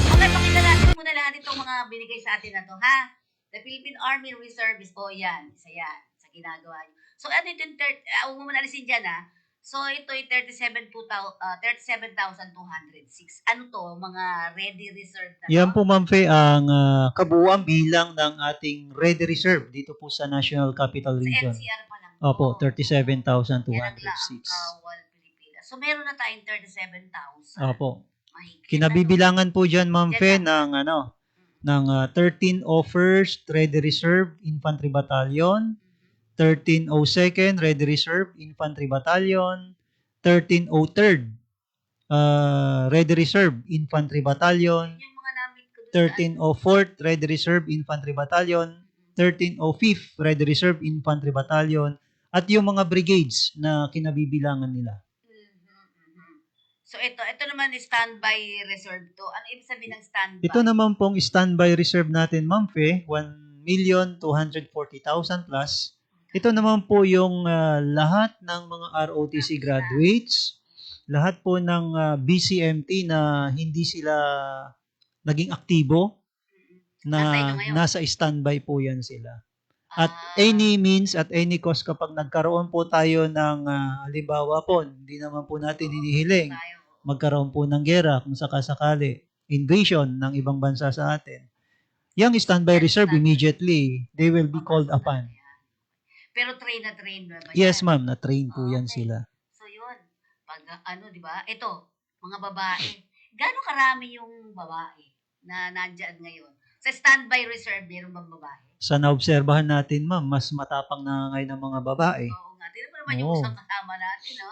C: Okay, pakilalasin muna lahat natin itong mga binigay sa atin na to, ha? The Philippine Army Reservists, yan, isa yan, sa ginagawa niyo. So, ano ito yung huwag mo muna alisin dyan, ha? So, ito ay 37,206. Ano to? Mga ready reserve na to?
D: Yan po, Ma'am Fe, ang kabuuan bilang ng ating ready reserve dito po sa National Capital
C: Sa
D: Region.
C: NCR pa lang.
D: Opo,
C: Yan ang laang
D: 37,206.
C: kawal Pilipinas. So, meron na tayong 37,000.
D: Opo.
C: Mahigit.
D: Kinabibilangan po dyan, Ma'am
C: Yan
D: Fe,
C: lang.
D: ng 13 offers Ready Reserve Infantry Battalion, 1302nd Ready Reserve Infantry Battalion, 1303rd Ready Reserve Infantry Battalion,
C: Yung mga namit ko doon.
D: 1304th Ready Reserve Infantry Battalion, 1305th Ready Reserve Infantry Battalion, at yung mga brigades na kinabibilangan nila.
C: So, ito naman is standby reserve to. Ano ibig sabihin ng standby?
D: Ito naman pong standby reserve natin, Ma'am Fe, 1,240,000 plus. Ito naman po yung lahat ng mga ROTC graduates, lahat po ng BCMT na hindi sila naging aktibo, na nasa standby po yan sila. At any means, at any cost, kapag nagkaroon po tayo ng, halimbawa po, hindi naman po natin hinihiling, magkaroon po ng gera kung sakasakali, invasion ng ibang bansa sa atin. Yung standby reserve, immediately, they will be called upon.
C: Pero train na ba yan?
D: Yes, ma'am, na-train po yan sila.
C: So, yun. Pag, di ba? Ito, mga babae. Gano'ng karami yung babae na nandyan ngayon? Sa standby reserve, meron bang babae?
D: Sa naobserbahan natin, ma'am, mas matapang na ngayon ng mga babae.
C: Oo nga. Tignan mo naman yung isang kasama natin, no?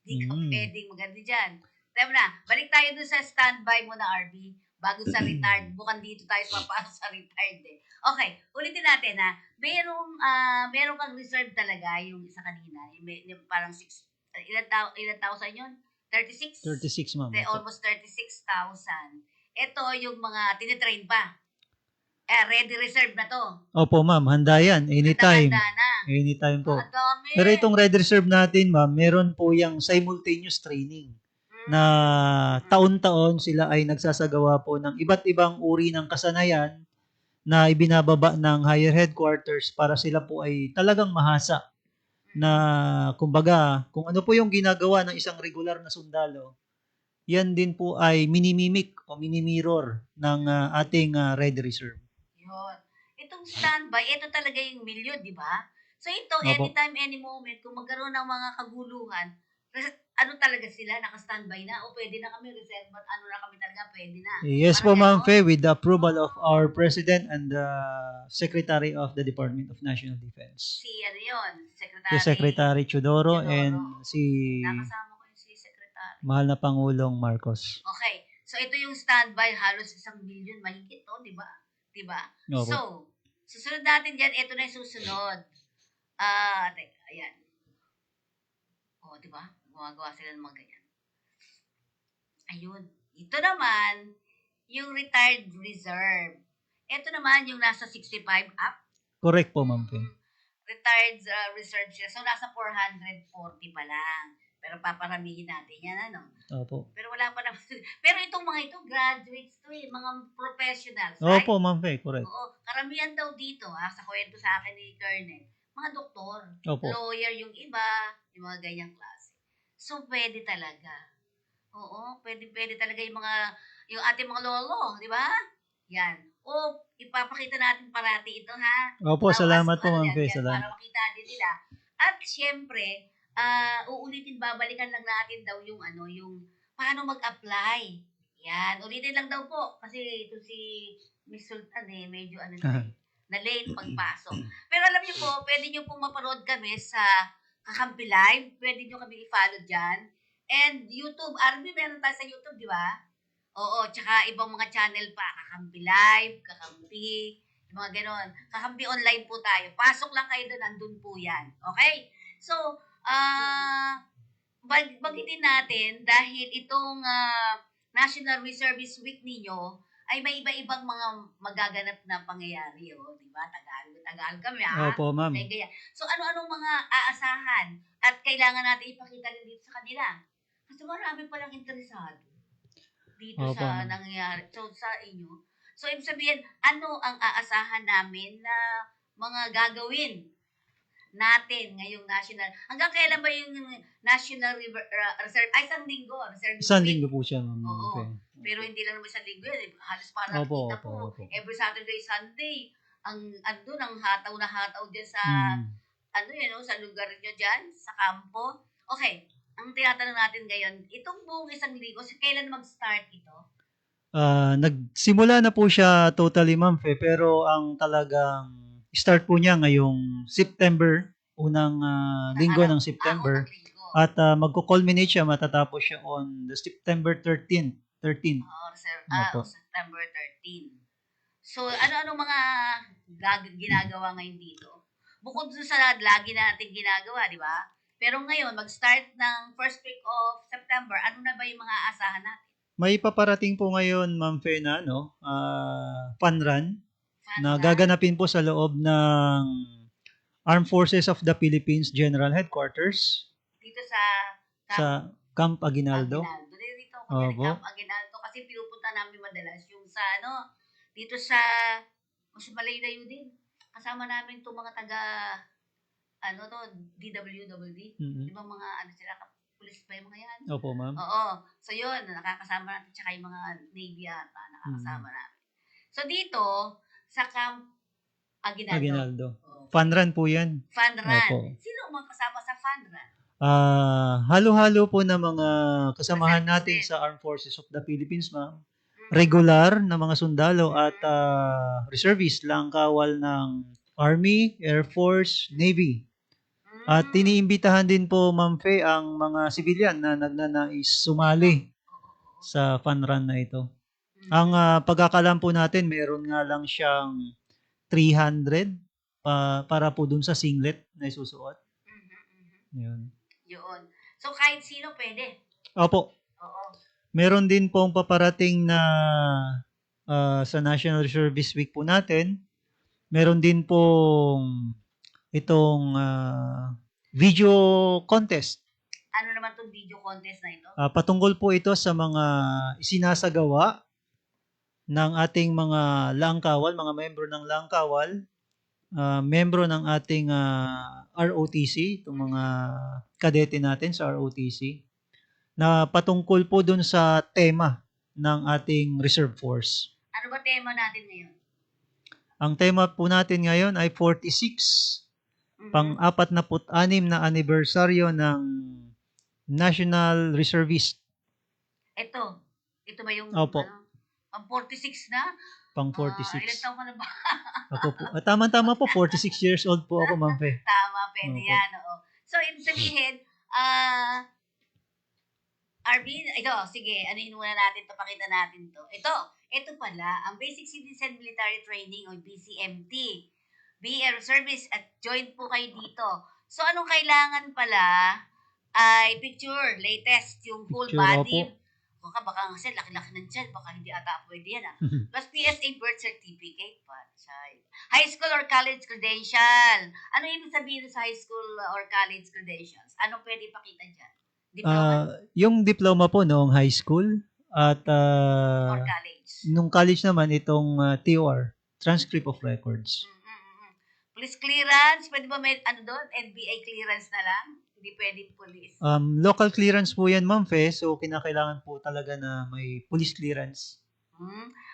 C: Hindi ka pwedeng maganda dyan. Tama na, balik tayo dun sa standby mo na, RB. Bago sa retired. Bukan dito tayo papasok sa retired eh. Okay, ulitin natin ha. Merong kang reserve talaga, yung isa kanina. Yung parang ilan thousand yun? 36?
D: 36, ma'am.
C: Almost 36,000. Ito yung mga tinitrain pa. Ready reserve na to.
D: Opo, ma'am. Handa yan. Anytime.
C: Handa na.
D: Anytime po.
C: Ang dami.
D: Pero itong ready reserve natin, ma'am, meron po yung simultaneous training na taon-taon sila ay nagsasagawa po ng iba't ibang uri ng kasanayan na ibinababa ng higher headquarters para sila po ay talagang mahasa na, kumbaga, kung ano po yung ginagawa ng isang regular na sundalo, yan din po ay minimimik o minimirror ng ating ready reserve.
C: Yun. Itong standby, ito talaga yung milyon, di ba? So ito,
D: Opo.
C: anytime, any moment, kung magkaroon ng mga kaguluhan, ano talaga sila, naka-standby na, o pwede na kami, reserve, ano na kami talaga, pwede na.
D: Yes po, Ma'am Fe, with the approval of our President and the Secretary of the Department of National Defense.
C: Si, ano yun,
D: Si Secretary Chudoro and si
C: nakasama ko yung si Secretary.
D: mahal na Pangulong Marcos.
C: Okay, so ito yung standby, halos 1 million, mahigit to, di ba? Di ba?
D: Opo.
C: So, susunod natin dyan, ito na yung susunod. Teka, ayan. O, di ba? Gumagawa sila ng mga ganyan. Ayun. Ito naman, yung retired reserve. Ito naman, yung nasa 65 up.
D: Correct po, Ma'am Fe.
C: Retired reserve siya. So, nasa 440 pa lang. Pero paparamihin natin yan, ano?
D: Opo.
C: Pero wala pa naman. Pero itong mga ito, graduates to eh. Mga professionals, right?
D: Opo, Ma'am Fe, correct.
C: Oo. Karamihan daw dito, sa kwento sa akin ni Colonel, mga doktor,
D: Opo.
C: lawyer yung iba, yung mga ganyang klase. So, pwede talaga. Oo, pwede talaga yung ating mga lolo, di ba? Yan. O, ipapakita natin parati ito, ha?
D: Opo, salamat po, Ma'am Fe.
C: Para
D: Salamat.
C: makita din nila. At, syempre, uulitin, babalikan lang natin daw yung paano mag-apply. Yan, ulitin lang daw po. Kasi ito si Miss Sultan medyo na late pagpasok. Pero alam niyo po, pwede niyo pong mapanood kami sa Kakampi Live. Pwede niyo kami i-follow dyan. And YouTube, RB, meron tayo sa YouTube, di ba? Oo, tsaka ibang mga channel pa. Kakampi Live, Kakampi, yung mga ganon. Kakampi online po tayo. Pasok lang kayo doon, nandun po yan. Okay? So, bagitin natin dahil itong National Reservist Week ninyo ay may iba-ibang mga magaganap na pangyayari, di ba? Tagal kami,
D: Opo, ma'am.
C: So, ano-anong mga aasahan at kailangan natin ipakita rin dito sa kanila? Kasi marami palang interesado dito
D: Opo,
C: sa
D: ma'am.
C: nangyayari. So, sa inyo, So, ibig sabihin, ano ang aasahan namin na mga gagawin natin ngayong national, hanggang kailan ba yung National Reserve, ay, isang linggo, Reserve
D: Isang
C: Week.
D: linggo po siya, ma'am.
C: Oo.
D: Okay.
C: Pero hindi lang naman isang linggo yan. Halos parang
D: Opo,
C: kita
D: opo,
C: po,
D: opo.
C: every Saturday, Sunday, andun ang hataw na hataw dyan sa, ano yun, no, sa lugar nyo dyan, sa kampo. Okay, ang tinatanong natin ngayon, itong buong isang linggo, kailan mag-start ito?
D: Nagsimula na po siya totally, ma'am, pero ang talagang start po niya ngayong September, unang linggo ng September.
C: Unang linggo.
D: At magko-culminate siya, matatapos siya on the September 13th. 13. Opo.
C: September 13. So, ano-ano mga ginagawa ngayon dito? Bukod dun sa lagi natin ginagawa, di ba? Pero ngayon, mag-start ng first week of September, ano na ba yung mga aasahan natin?
D: May paparating po ngayon, Ma'am Fe, na fun run na
C: Fun run?
D: gaganapin po sa loob ng Armed Forces of the Philippines General Headquarters
C: Dito sa
D: sa Camp Aguinaldo.
C: Dito ako
D: Opo.
C: Camp Aguinaldo kasi pinupunta namin madalas yung sa dito sa mas malayo-layo din. Kasama namin itong mga taga DWWD.
D: Mhm.
C: Di ba mga sila, pulis ba yung mga yan?
D: Opo, ma'am.
C: Oo. So yun, nakakasama natin tsaka yung mga Navy ata, nakakasama natin. So dito, sa Camp Aguinaldo.
D: Aguinaldo.
C: Oo.
D: Fun run po yan.
C: Fun run.
D: Opo.
C: Sino ang mga kasama sa fun run?
D: Halo-halo po na mga kasamahan natin sa Armed Forces of the Philippines, ma'am. Regular na mga sundalo at reservist lang kawal ng Army, Air Force, Navy. At tiniimbitahan din po, Ma'am Fe, ang mga civilian na nagnanais sumali sa fun run na ito. Ang pagkakalam po natin, meron nga lang siyang 300 para po dun sa singlet na isusuot. Yun.
C: Yun. So, kahit sino pwede.
D: Opo.
C: Oo.
D: Meron din pong paparating na sa National Reservist Week po natin. Meron din pong itong video contest.
C: Ano naman itong video contest na ito?
D: Patungkol po ito sa mga isinasagawa ng ating mga langkawal, mga membro ng langkawal, membro ng ating ROTC, itong mga kadete natin sa ROTC, na patungkol po dun sa tema ng ating Reserve Force.
C: Ano ba tema natin ngayon?
D: Ang tema po natin ngayon ay 46, pang-46 na anibersaryo ng National Reservist.
C: Ito ba yung
D: Opo.
C: ang 46 na?
D: Pang
C: Ilan
D: 46.
C: taon ka na ba?
D: Ako po. Tama-tama po, 46 years old po ako, Ma'am Fe.
C: Tama, pwede
D: Opo.
C: yan. Oo. So, ibig sabihin, Arvin, ito, sige, anuhin muna natin to, pakita natin to. Ito pala, ang Basic Citizen Military Training o BCMT. Be a reservist at join po kayo dito. So, anong kailangan pala ay picture, latest, yung full
D: Picture,
C: body.
D: opo.
C: Baka kasi laki-laki ng tiyan, baka hindi ata pwede yan Plus PSA birth certificate pa. High school or college credential. Ano ibig sabihin sa high school or college credentials? Anong pwede pakita dyan? Diploma
D: Yung diploma po noong high school at
C: or college?
D: nung college naman itong TOR, Transcript of Records.
C: Police clearance, pwede ba may doon? NBI clearance na lang? Hindi pwede police.
D: Local clearance po yan, Ma'am Fe, so kinakailangan po talaga na may police clearance.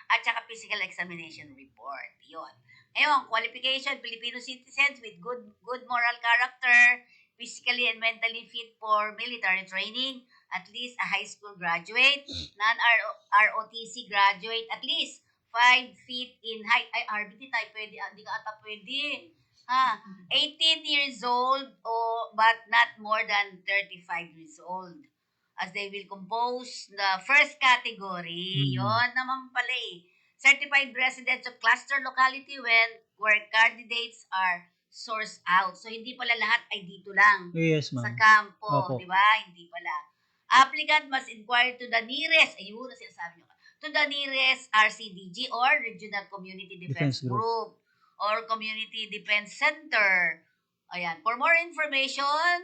C: At saka physical examination report. Yun. Ngayon, qualification, Filipino citizens with good moral character, physically and mentally fit for military training, at least a high school graduate, non-ROTC graduate, at least 5 feet in height. Ay, RBT tayo pwede. Hindi ka ata pwede. 18 years old but not more than 35 years old. As they will compose the first category. Yon naman pala eh. Certified residents of cluster locality where candidates are sourced out. So, hindi pala lahat ay dito lang.
D: Yes, ma'am.
C: Sa kampo,
D: Opo.
C: di ba? Hindi pala. Applicant must inquire to the nearest, ayun na sinasabi nyo, to the nearest RCDG or Regional Community Defense
D: Defense Group.
C: Group or Community Defense Center. Ayan. For more information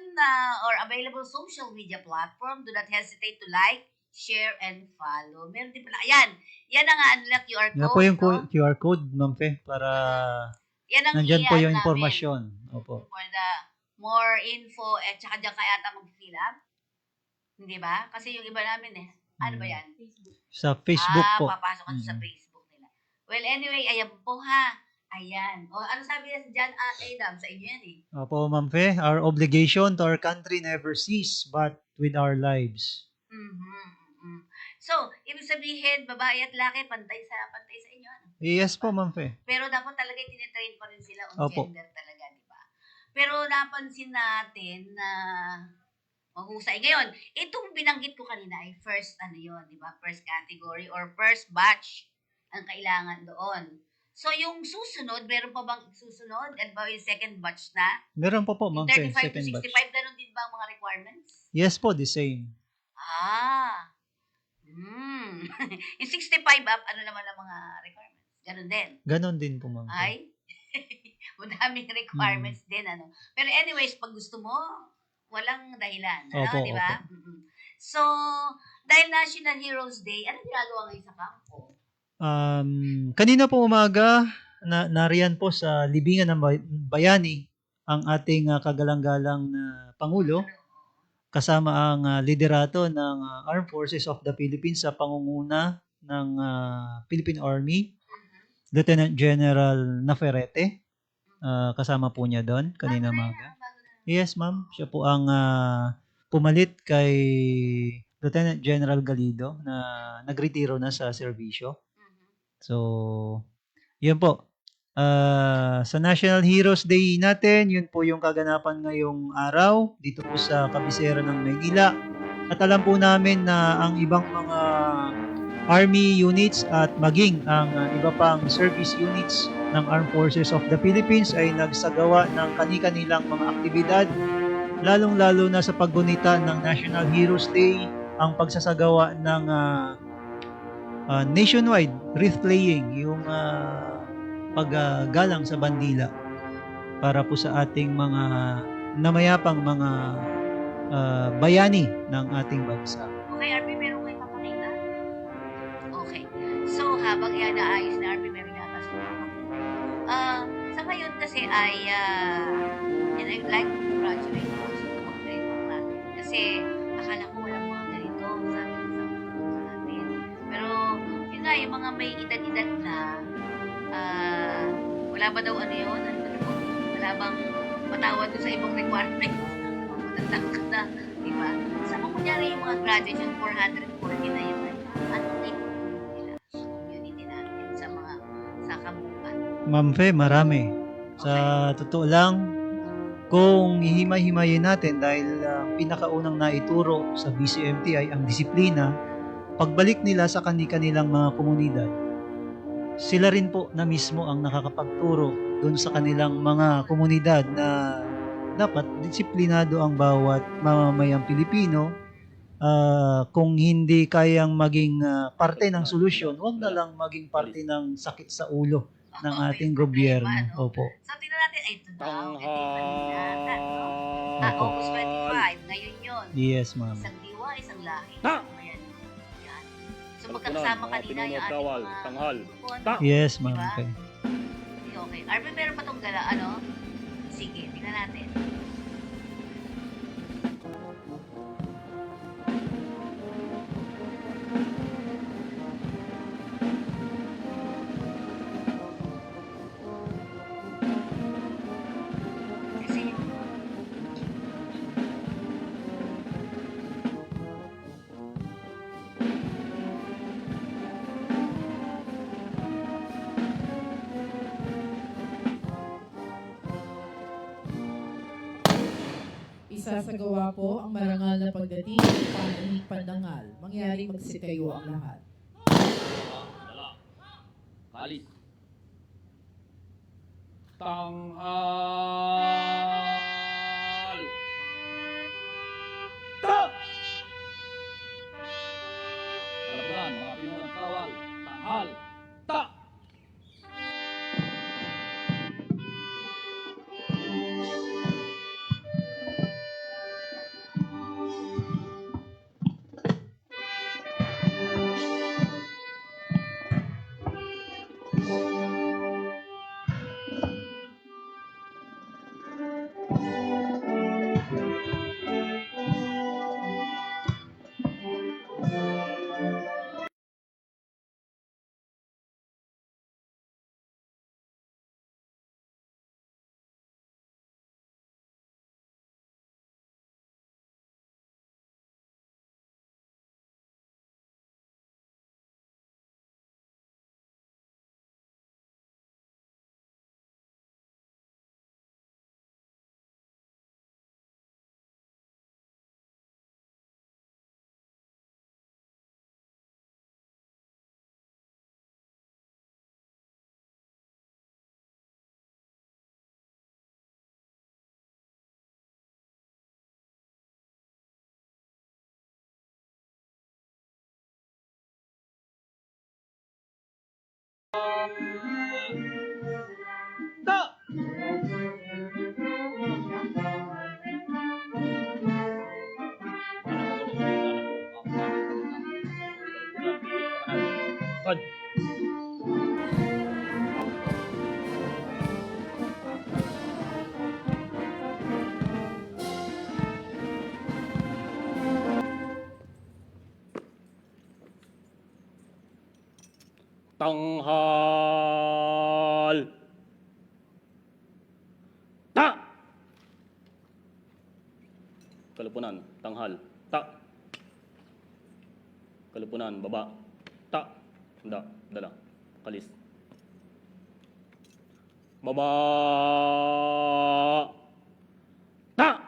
C: or available social media platform, do not hesitate to like, share, and follow. Meron din pala. Ayan. Yan ang ano QR code.
D: Yan po yung
C: no?
D: QR code, Ma'am Fe, para
C: Yan ang
D: nandyan po yung
C: namin.
D: impormasyon. Opo.
C: For the more info, at saka dyan kaya ata mag-fill up. Hindi ba? Kasi yung iba namin ano ba yan?
D: Sa Facebook po.
C: Papasok ka sa Facebook nila. Well, anyway, ayan po ha. Ayan. O, ano sabi na si John Adam? Sa inyo yan
D: Opo, Ma'am Fe, our obligation to our country never cease but with our lives.
C: So, ibig sabihin, babae at laki, pantay sa inyo. Ano?
D: Yes po, Ma'am Fe.
C: Pero dapat talaga tinitrain pa rin sila on
D: Opo.
C: gender talaga, di ba? Pero napansin natin na mahusay. Ngayon, itong binanggit ko kanina ay first, di ba? First category or first batch ang kailangan doon. So, yung susunod, meron pa bang susunod? Ano ba yung second batch na?
D: Meron po po, Ma'am Fe,
C: 35 to
D: second
C: 65,
D: batch.
C: ganun din ba ang mga requirements?
D: Yes po, the same.
C: Yung 65 up, ano naman ang mga requirements? Ganun din.
D: Ganon din po, Ma'am Fe.
C: Ay, madaming requirements din, ano. Pero anyways, pag gusto mo, walang dahilan,
D: Opo,
C: di ba? So, dahil National Heroes Day, ano ginagawa ngayon sa kampo?
D: Kanina po umaga, nariyan po sa libingan ng bayani ang ating kagalang-galang na Pangulo, kasama ang liderato ng Armed Forces of the Philippines sa pangunguna ng Philippine Army, Lieutenant General Naferete. Kasama po niya doon kanina umaga. Yes, ma'am. Siya po ang pumalit kay Lieutenant General Galido na nagretiro na sa serbisyo. So, yun po. Sa National Heroes Day natin, yun po yung kaganapan ngayong araw dito po sa kabisera ng Maynila. At alam po namin na ang ibang mga Army units at maging ang iba pang service units ng Armed Forces of the Philippines ay nagsagawa ng kani-kanilang mga aktibidad, lalong-lalo na sa paggunita ng National Heroes Day, ang pagsasagawa ng nationwide wreath laying, yung paggalang sa bandila para po sa ating mga namayapang mga bayani ng ating bansa.
C: Okay, RP, meron kayo papakita? Okay. So, habang yan naayos na RP, meron yata sa sa ngayon kasi ay and I'd like to congratulate also sa mga ganito natin. Kasi akala ko walang mga ganito sa natin. Pero, yun nga, yung mga may edad-edad na wala ba daw ano yun? Wala bang matawad doon sa ibang requirements? Matandang ka na, di ba? Sa kung kunyari yung mga graduation 440 na yun, ano nila sa community natin, sa mga sa kabupan?
D: Ma'am Fe, marami. Sa totoo lang, kung hihimay-himayin natin dahil pinakaunang naituro sa BCMT ay ang disiplina, pagbalik nila sa kanilang mga komunidad, sila rin po na mismo ang nakakapagturo doon sa kanilang mga komunidad na dapat disiplinado ang bawat mamamayang Pilipino. Kung hindi kayang maging parte ng solusyon, huwag na lang maging parte ng sakit sa ulo ng ating gobyerno. Opo.
C: So, tingnan natin, ito daw. Ito yung kanina. August 25, ngayon yun.
D: Yes, ma'am.
C: Isang diwa, isang lahi. Ayan. Yan. So, magkakasama kanina yung ating mga
E: tanghal.
D: Yes, ma'am.
C: Diba?
D: Okay.
C: Okay. Arvin, meron pa tong gala, ano? Sige, tingnan natin. Kasi,
F: Isasagawa po ang marangal na pagdating ng panalig pandangal. Mangyaring magsitayo ang lahat.
E: Kalis. Tanghal. Ta! Kalapunan, mga Pinoy kawal. Tanghal. Ta! Lakad. Tanghal. Ta. Kalupunan, tanghal. Ta. Kalupunan, baba. Ta. Handa, dala. Kalis. Baba. Ta.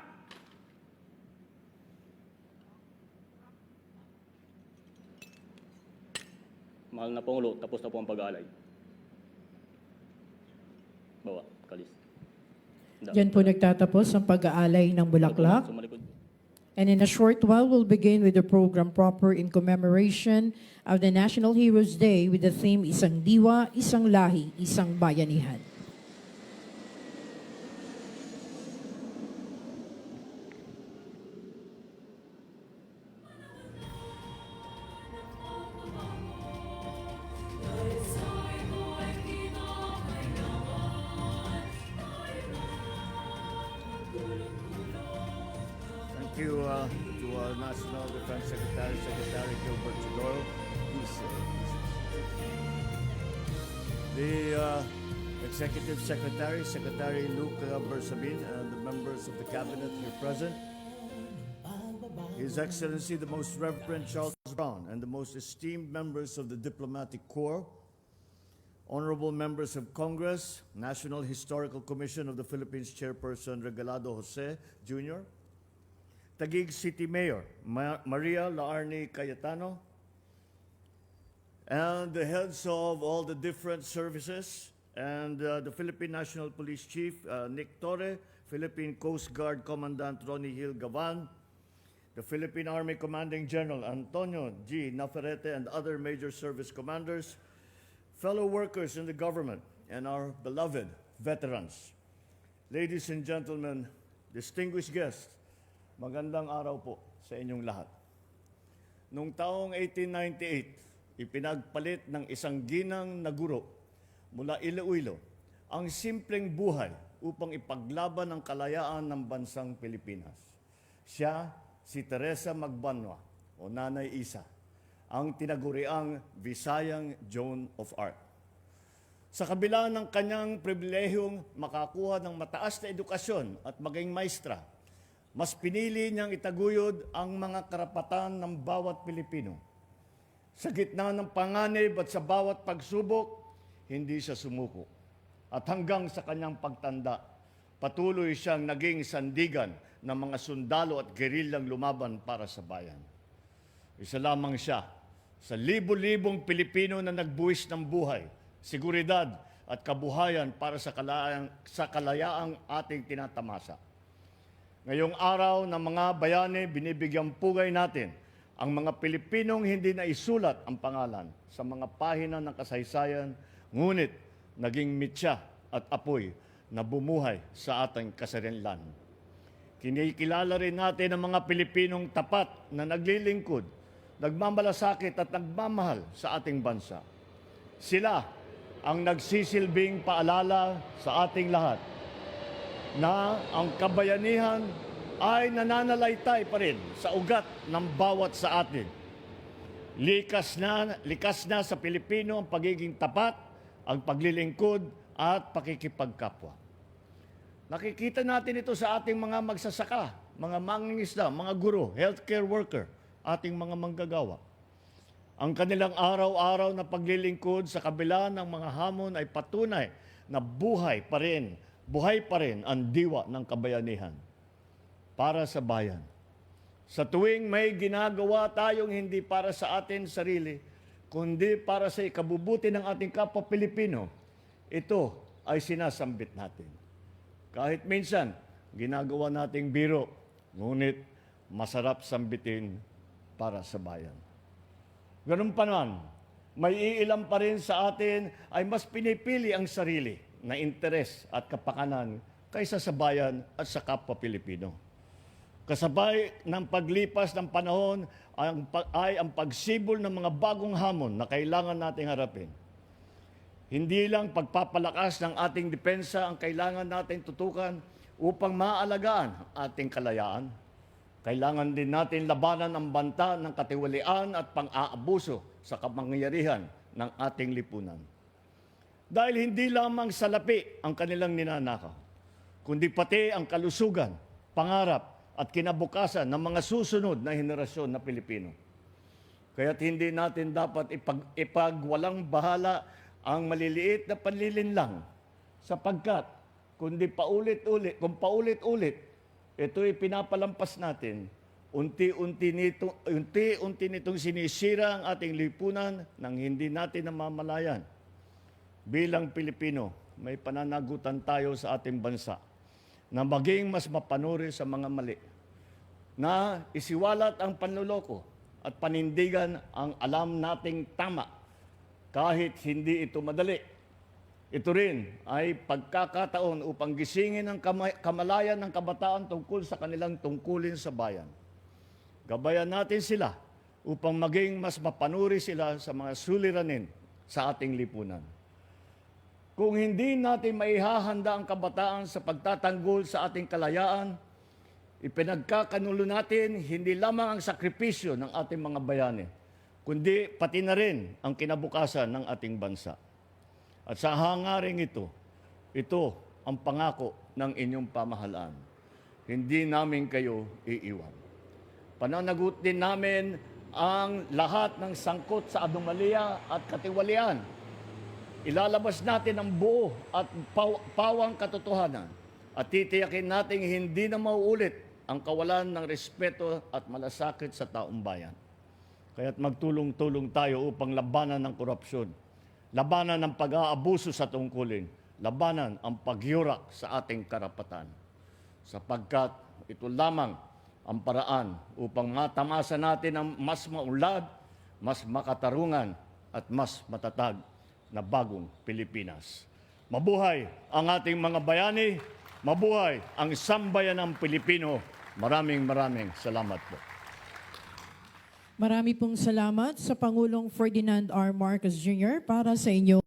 E: Mahal na Pangulo, tapos na po ang pag-aalay. Baba, kalis. Handa.
F: Diyan po nagtatapos ang pag-aalay ng Bulaklak.
E: Sumalikod.
F: And in a short while, we'll begin with the program proper in commemoration of the National Heroes Day with the theme Isang Diwa, Isang Lahi, Isang Bayanihan.
G: Thank you to our National Defense Secretary, Secretary Gilbert Chodoro. The Executive Secretary, Secretary Luke Bersamin, and the members of the Cabinet here present. His Excellency, the Most Reverend Charles Brown, and the most esteemed members of the Diplomatic Corps, honorable members of Congress, National Historical Commission of the Philippines Chairperson Regalado Jose Jr., Taguig City Mayor Maria Laarni Cayetano, and the heads of all the different services, and the Philippine National Police Chief Nick Torre, Philippine Coast Guard Commandant Ronnie Hill Gavan, the Philippine Army Commanding General Antonio G. Navarrete, and other major service commanders, fellow workers in the government, and our beloved veterans. Ladies and gentlemen, distinguished guests, magandang araw po sa inyong lahat. Noong taong 1898, ipinagpalit ng isang ginang na guro mula Iloilo ang simpleng buhay upang ipaglaban ang kalayaan ng bansang Pilipinas. Siya si Teresa Magbanwa o Nanay Isa, ang tinaguriang Visayang Joan of Arc. Sa kabila ng kanyang pribilehiyong makakuha ng mataas na edukasyon at maging maestra, mas pinili niyang itaguyod ang mga karapatan ng bawat Pilipino. Sa gitna ng panganib at sa bawat pagsubok, hindi siya sumuko. At hanggang sa kanyang pagtanda, patuloy siyang naging sandigan ng mga sundalo at gerilyang lumaban para sa bayan. Isa lamang siya sa libo-libong Pilipino na nagbuwis ng buhay, seguridad at kabuhayan para sa kalayaang ating tinatamasa. Ngayong araw ng mga bayani, binibigyang pugay natin ang mga Pilipinong hindi na isulat ang pangalan sa mga pahina ng kasaysayan, ngunit naging mitya at apoy na bumuhay sa ating kasarinlan. Kinikilala rin natin ang mga Pilipinong tapat na naglilingkod, nagmamalasakit at nagmamahal sa ating bansa. Sila ang nagsisilbing paalala sa ating lahat na ang kabayanihan ay nananalaytay pa rin sa ugat ng bawat sa atin. Likas na sa Pilipino ang pagiging tapat, ang paglilingkod at pakikipagkapwa. Nakikita natin ito sa ating mga magsasaka, mga mangingisda, mga guro, healthcare worker, ating mga manggagawa. Ang kanilang araw-araw na paglilingkod sa kabila ng mga hamon ay patunay na buhay pa rin ang diwa ng kabayanihan para sa bayan. Sa tuwing may ginagawa tayong hindi para sa atin sarili, kundi para sa ikabubuti ng ating kapwa Pilipino, ito ay sinasambit natin. Kahit minsan, ginagawa nating biro, ngunit masarap sambitin para sa bayan. Ganun pa naman, may iilan pa rin sa atin ay mas pinipili ang sarili na interes at kapakanan kaysa sa bayan at sa kapwa Pilipino. Kasabay ng paglipas ng panahon, ay ang pagsibol ng mga bagong hamon na kailangan nating harapin. Hindi lang pagpapalakas ng ating depensa ang kailangan nating tutukan upang maalagaan ang ating kalayaan. Kailangan din natin labanan ang banta ng katiwalian at pang-aabuso sa kapangyarihan ng ating lipunan. Dahil hindi lamang salapi ang kanilang ninanakaw, kundi pati ang kalusugan, pangarap at kinabukasan ng mga susunod na henerasyon na Pilipino. Kaya't hindi natin dapat ipagwalang bahala ang maliliit na panlilinlang sapagkat kung paulit-ulit, ito'y pinapalampas natin, unti-unti nitong sinisira ang ating lipunan nang hindi natin namamalayan. Bilang Pilipino, may pananagutan tayo sa ating bansa na maging mas mapanuri sa mga mali, na isiwalat ang panluloko at panindigan ang alam nating tama kahit hindi ito madali. Ito rin ay pagkakataon upang gisingin ang kamalayan ng kabataan tungkol sa kanilang tungkulin sa bayan. Gabayan natin sila upang maging mas mapanuri sila sa mga suliranin sa ating lipunan. Kung hindi natin maihahanda ang kabataan sa pagtatanggol sa ating kalayaan, ipinagkakanulo natin hindi lamang ang sakripisyo ng ating mga bayani, kundi pati na rin ang kinabukasan ng ating bansa. At sa hangaring ito ang pangako ng inyong pamahalaan. Hindi namin kayo iiwan. Pananagutin namin ang lahat ng sangkot sa anomalya at katiwalian. Ilalabas natin ang buo at pawang katotohanan at titiyakin natin hindi na mauulit ang kawalan ng respeto at malasakit sa taong bayan. Kaya't magtulong-tulong tayo upang labanan ng korupsyon, labanan ng pag-aabuso sa tungkulin, labanan ang pagyurak sa ating karapatan. Sapagkat ito lamang ang paraan upang matamasa natin ang mas maunlad, mas makatarungan at mas matatag na bagong Pilipinas. Mabuhay ang ating mga bayani, mabuhay ang sambayanang Pilipino. Maraming salamat po.
F: Marami pong salamat sa Pangulong Ferdinand R. Marcos Jr. para sa inyo.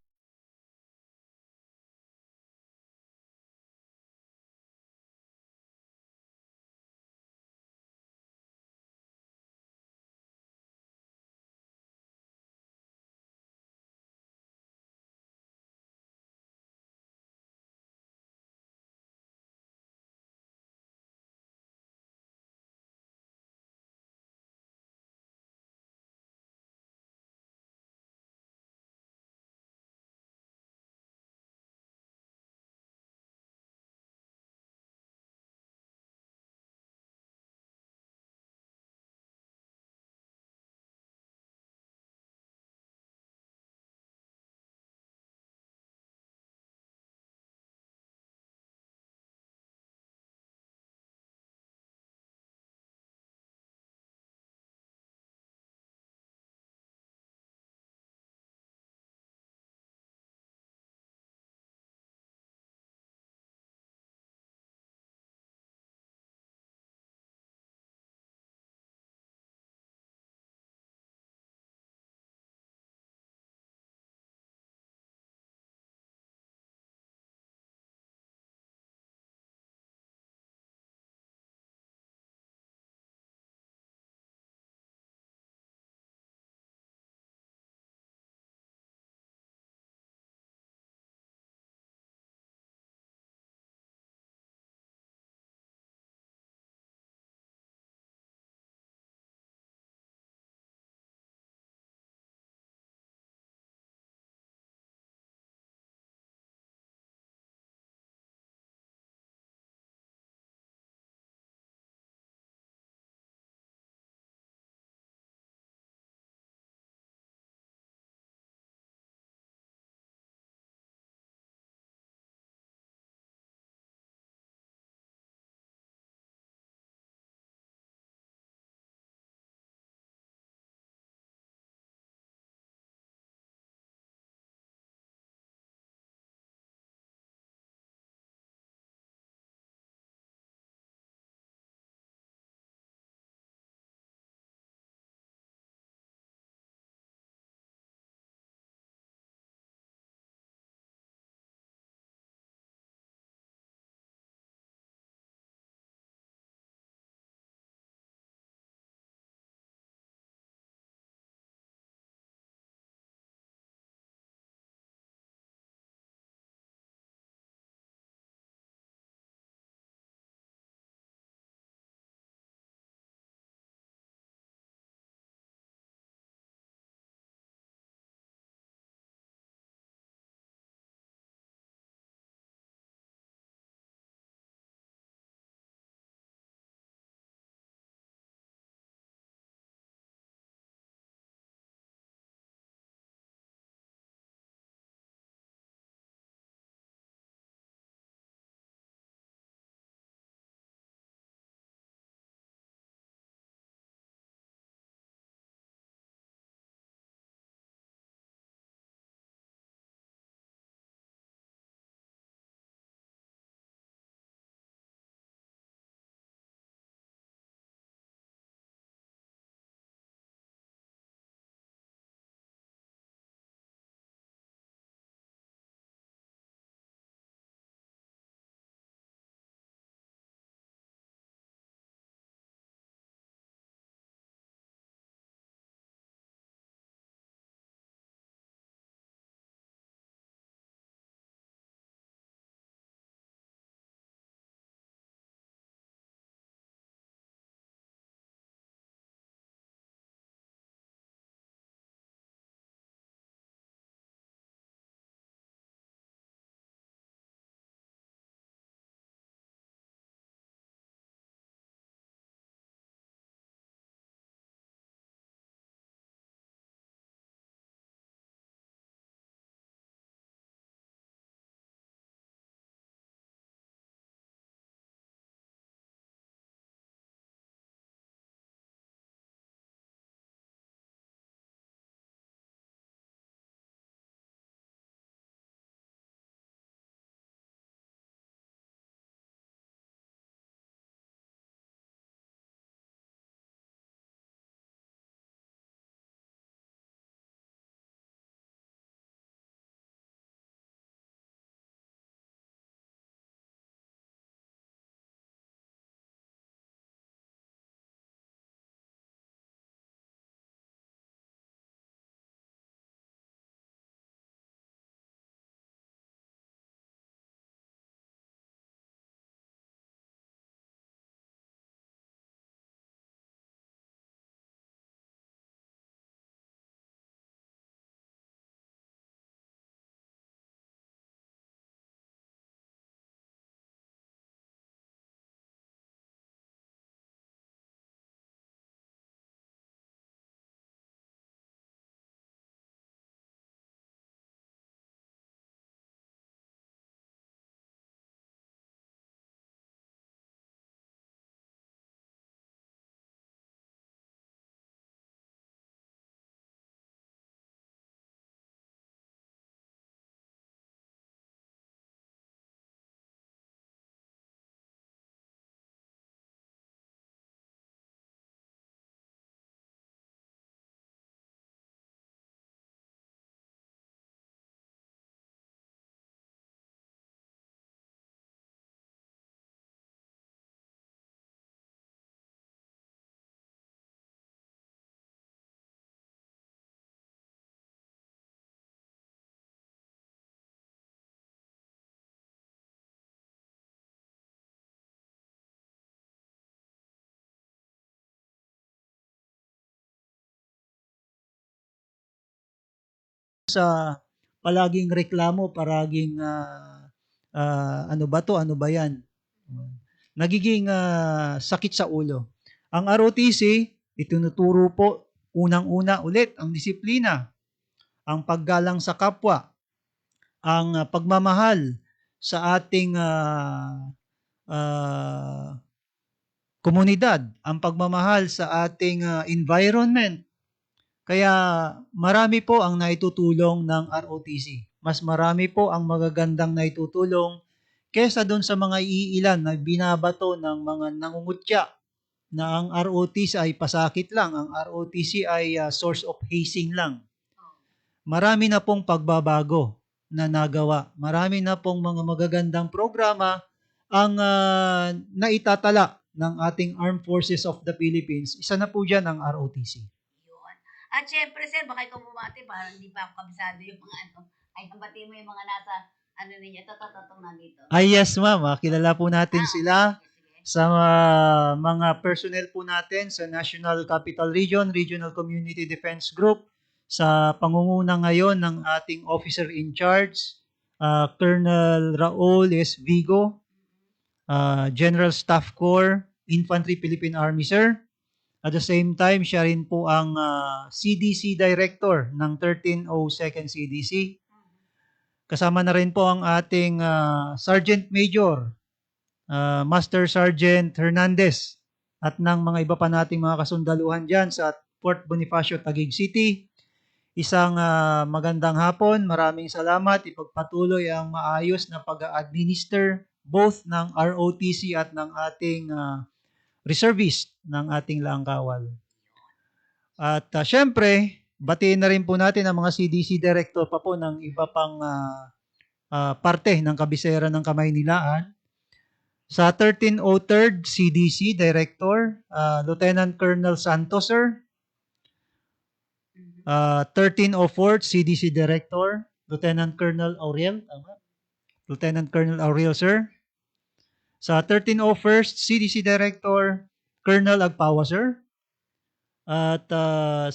D: sa palaging reklamo, palaging ano ba to, ano ba yan? Nagiging sakit sa ulo. Ang ROTC, itinuturo po unang-una ulit ang disiplina, ang paggalang sa kapwa, ang pagmamahal sa ating komunidad, ang pagmamahal sa ating environment. Kaya marami po ang naitutulong ng ROTC. Mas marami po ang magagandang naitutulong kesa doon sa mga iilan na binabato ng mga nangungutya na ang ROTC ay pasakit lang, ang ROTC ay source of hazing lang. Marami na pong pagbabago na nagawa. Marami na pong mga magagandang programa ang naitatala ng ating Armed Forces of the Philippines. Isa na po dyan ang ROTC.
C: Yun. At syempre, sir, baka ikaw bumati, parang hindi pa ako kabisado yung mga ano. Ay, kabati mo yung mga nasa, ano ninyo, tatatong na dito.
D: Ay, yes, ma'am. Kilala po natin sila
C: Sige.
D: sa mga personnel po natin sa National Capital Region, Regional Community Defense Group, sa pangunguna ngayon ng ating officer in charge, Colonel Raul S. Vigo, General Staff Corps, Infantry Philippine Army, sir. At the same time, siya rin po ang CDC Director ng 1302nd CDC. Kasama na rin po ang ating Sergeant Major, Master Sergeant Hernandez, at ng mga iba pa nating mga kasundaluhan dyan sa Port Bonifacio, Taguig City. Isang magandang hapon, maraming salamat. Ipagpatuloy ang maayos na pag-administer both ng ROTC at ng ating reservist ng ating Laangkawal. At syempre, batiin na rin po natin ang mga CDC Director pa po ng iba pang parte ng kabisera ng Kamaynilaan. Sa 1303rd CDC Director, Lieutenant Colonel Santos, sir. 1304th CDC Director, Lieutenant Colonel Auriel, tama? Lieutenant Colonel Auriel, sir. Sa 1301st CDC Director, Colonel Agpawa, sir. At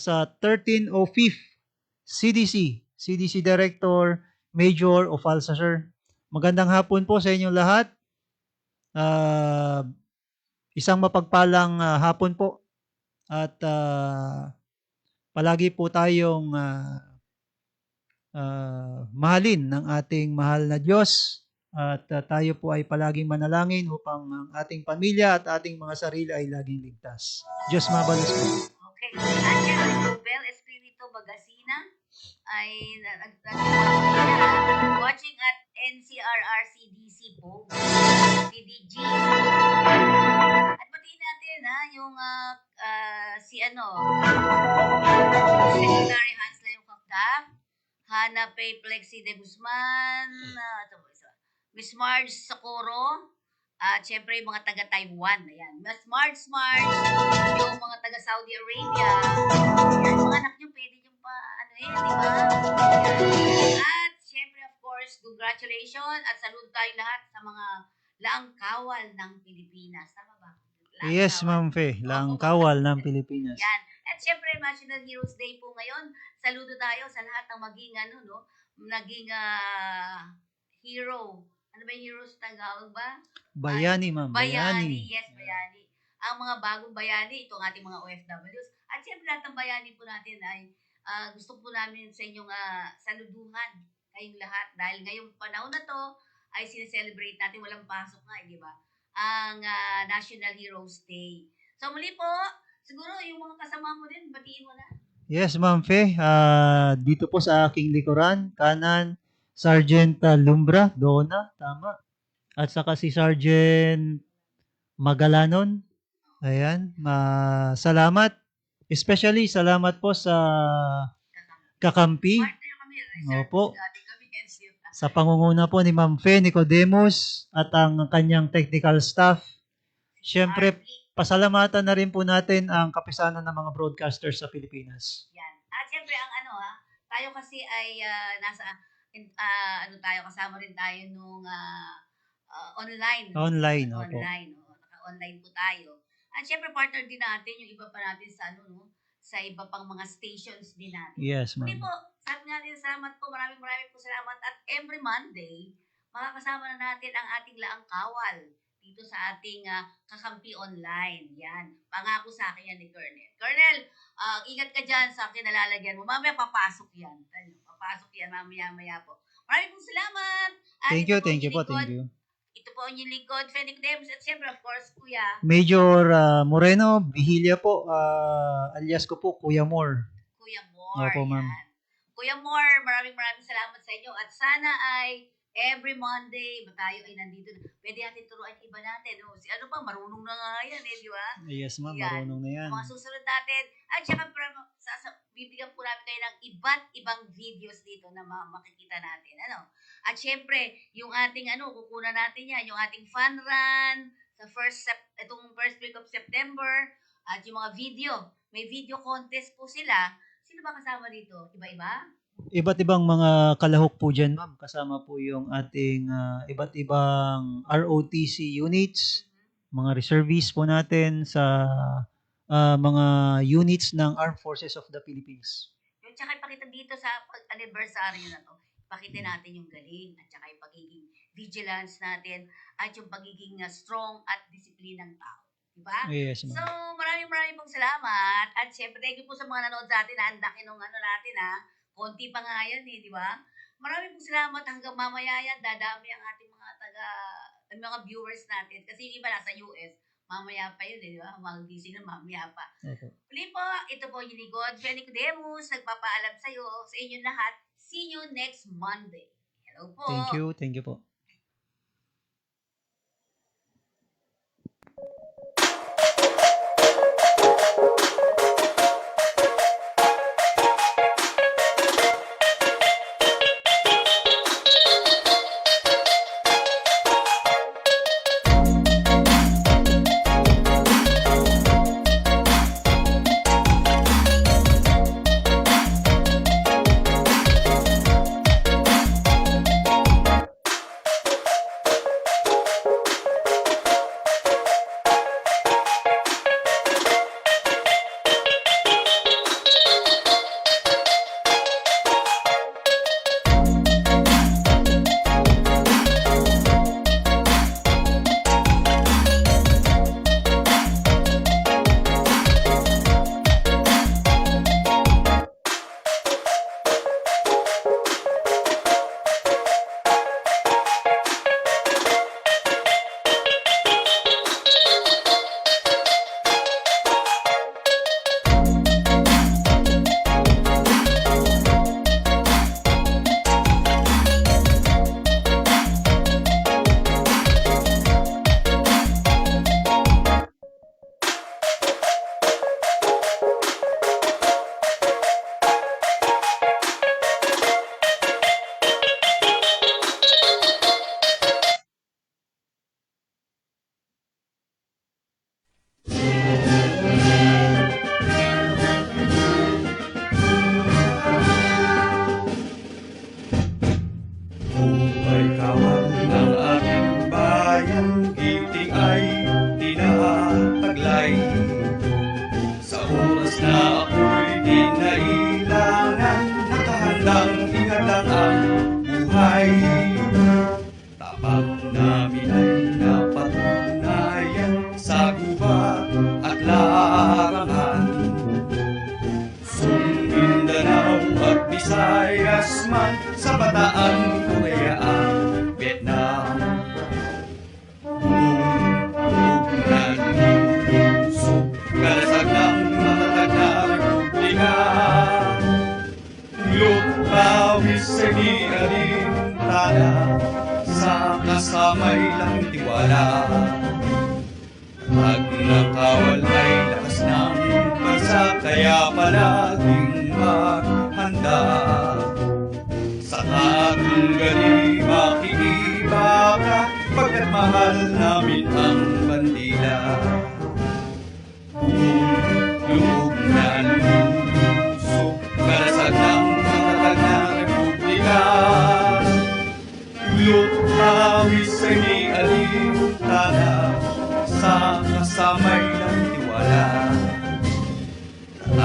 D: sa 1305th CDC Director, Major Ofalsa, sir. Magandang hapon po sa inyong lahat. Isang mapagpalang hapon po. At palagi po tayong mahalin ng ating mahal na Diyos at tayo po ay palaging manalangin upang ang ating pamilya at ating mga sarili ay laging ligtas. Diyos mabalos po.
C: Okay. At yan, Bel Espiritu Bagasina ay watching at NCRRCDC po, CDG. At batiin natin yung Secretary Hans Leo Kakda, Hana Pay Plexi de Guzman, Miss Marge Socorro, at syempre yung mga taga-Taiwan. Ayan. Miss Marge, yung mga taga-Saudi Arabia. Ayan, mga anak nyo, pwede nyo pa, di ba? Ayan. At syempre, of course, congratulations at salute tayo lahat sa mga laangkawal ng Pilipinas. Tama ba?
D: Yes, Ma'am Fe. Laangkawal ng Pilipinas.
C: Yan. At syempre, National Heroes Day po ngayon. Saludo tayo sa lahat ng maging, naging hero. Ano ba yung heroes Tagalog ba?
D: Bayani, ma'am.
C: Bayani. Yes, bayani. Ang mga bagong bayani, itong ating mga OFWs. At syempre, lahat ng bayani po natin ay gusto po namin sa inyong saluduhan kayong lahat. Dahil ngayong panahon na to ay sineselebrate natin, walang pasok nga, di ba? Ang National Heroes Day. So muli po, siguro yung mga kasama mo din, batiin mo na.
D: Yes, Ma'am Fe. Dito po sa aking likuran, kanan, Sergeant Lumbra, Dona, tama. At saka si Sergeant Magalanon. Ayan, salamat. Especially, salamat po sa Kakampi. Opo. Sa pangunguna po ni Ma'am Fe Nicodemus at ang kanyang technical staff. Siyempre, pasalamatan na rin po natin ang kapisanan ng mga broadcasters sa Pilipinas.
C: Yan. At siyempre, ang tayo kasi ay kasama rin tayo nung online.
D: Online, opo.
C: Online. Naka-online po tayo. At siyempre, partner din natin yung iba pa natin sa iba pang mga stations din natin.
D: Yes,
C: Muli
D: ma'am.
C: po, sabi nga din, salamat po. Maraming po salamat. At every Monday, makakasama na natin ang ating laang kawal dito sa ating kakampi online. Yan. Pangako sa akin yan ni Colonel. Colonel, ingat ka dyan sa kinalalagyan mo. Mamaya papasok yan. Papasok yan mamaya po. Maraming pong salamat. At
D: Thank
C: ito
D: you,
C: po
D: thank you
C: ang
D: po,
C: lingkod.
D: thank you.
C: Ito po ang inyong lingkod, Fenix Dems. At siyempre, of course, Kuya.
D: Major Moreno Vigilia po, alias ko po, Kuya Moore.
C: Kuya Moore.
D: Opo, ma'am.
C: Yan. Kuya Moore, maraming salamat sa inyo. At sana ay every Monday, tayo ay nandito. Pwede natin turuan iba natin. Si ano pa, marunong na nga yan di ba?
D: Yes, ma'am,
C: Yan.
D: marunong na yan.
C: Mga susunod natin. At saka, bibigyan po namin kayo ng iba't ibang videos dito na makikita natin. At syempre, yung ating kukunan natin yan, yung ating fun run sa itong first week of September, at yung mga video. May video contest po sila. Sino ba kasama dito? Iba-iba?
D: Iba't ibang mga kalahok po dyan, ma'am. Kasama po yung ating iba't ibang ROTC units, mga reservists po natin sa mga units ng Armed Forces of the Philippines.
C: Yung tsaka ipakita dito sa anniversary na to, ipakita natin yung galing at tsaka yung pagiging vigilance natin at yung pagiging strong at disiplinang tao. Diba?
D: Yes,
C: So,
D: ma'am.
C: maraming pong salamat. At syempre, thank you po sa mga nanood sa atin. Ang laki nung natin konti pa nga yan di ba? Maraming pong salamat. Hanggang mamaya yan, dadami ang ating mga viewers natin. Kasi yung iba nasa US, mamaya pa yun di ba? Mag-DC na mamaya pa.
D: Okay.
C: Uli po, ito po yung lingkod, Fenix Demus, nagpapaalam sa inyo lahat. See you next Monday. Hello po.
D: Thank you po.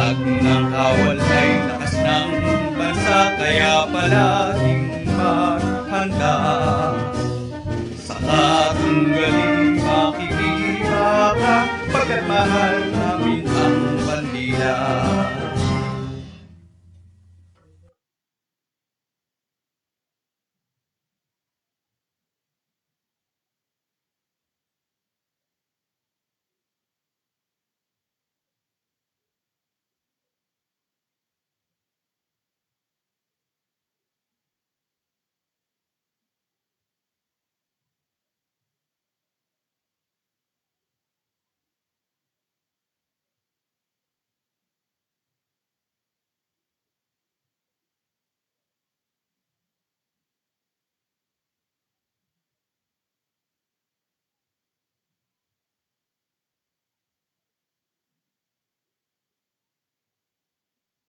H: Pag ng kawal ay lakas ng bansa, kaya palaging maghanda. Sa katunggali makikita ka, pagkat mahal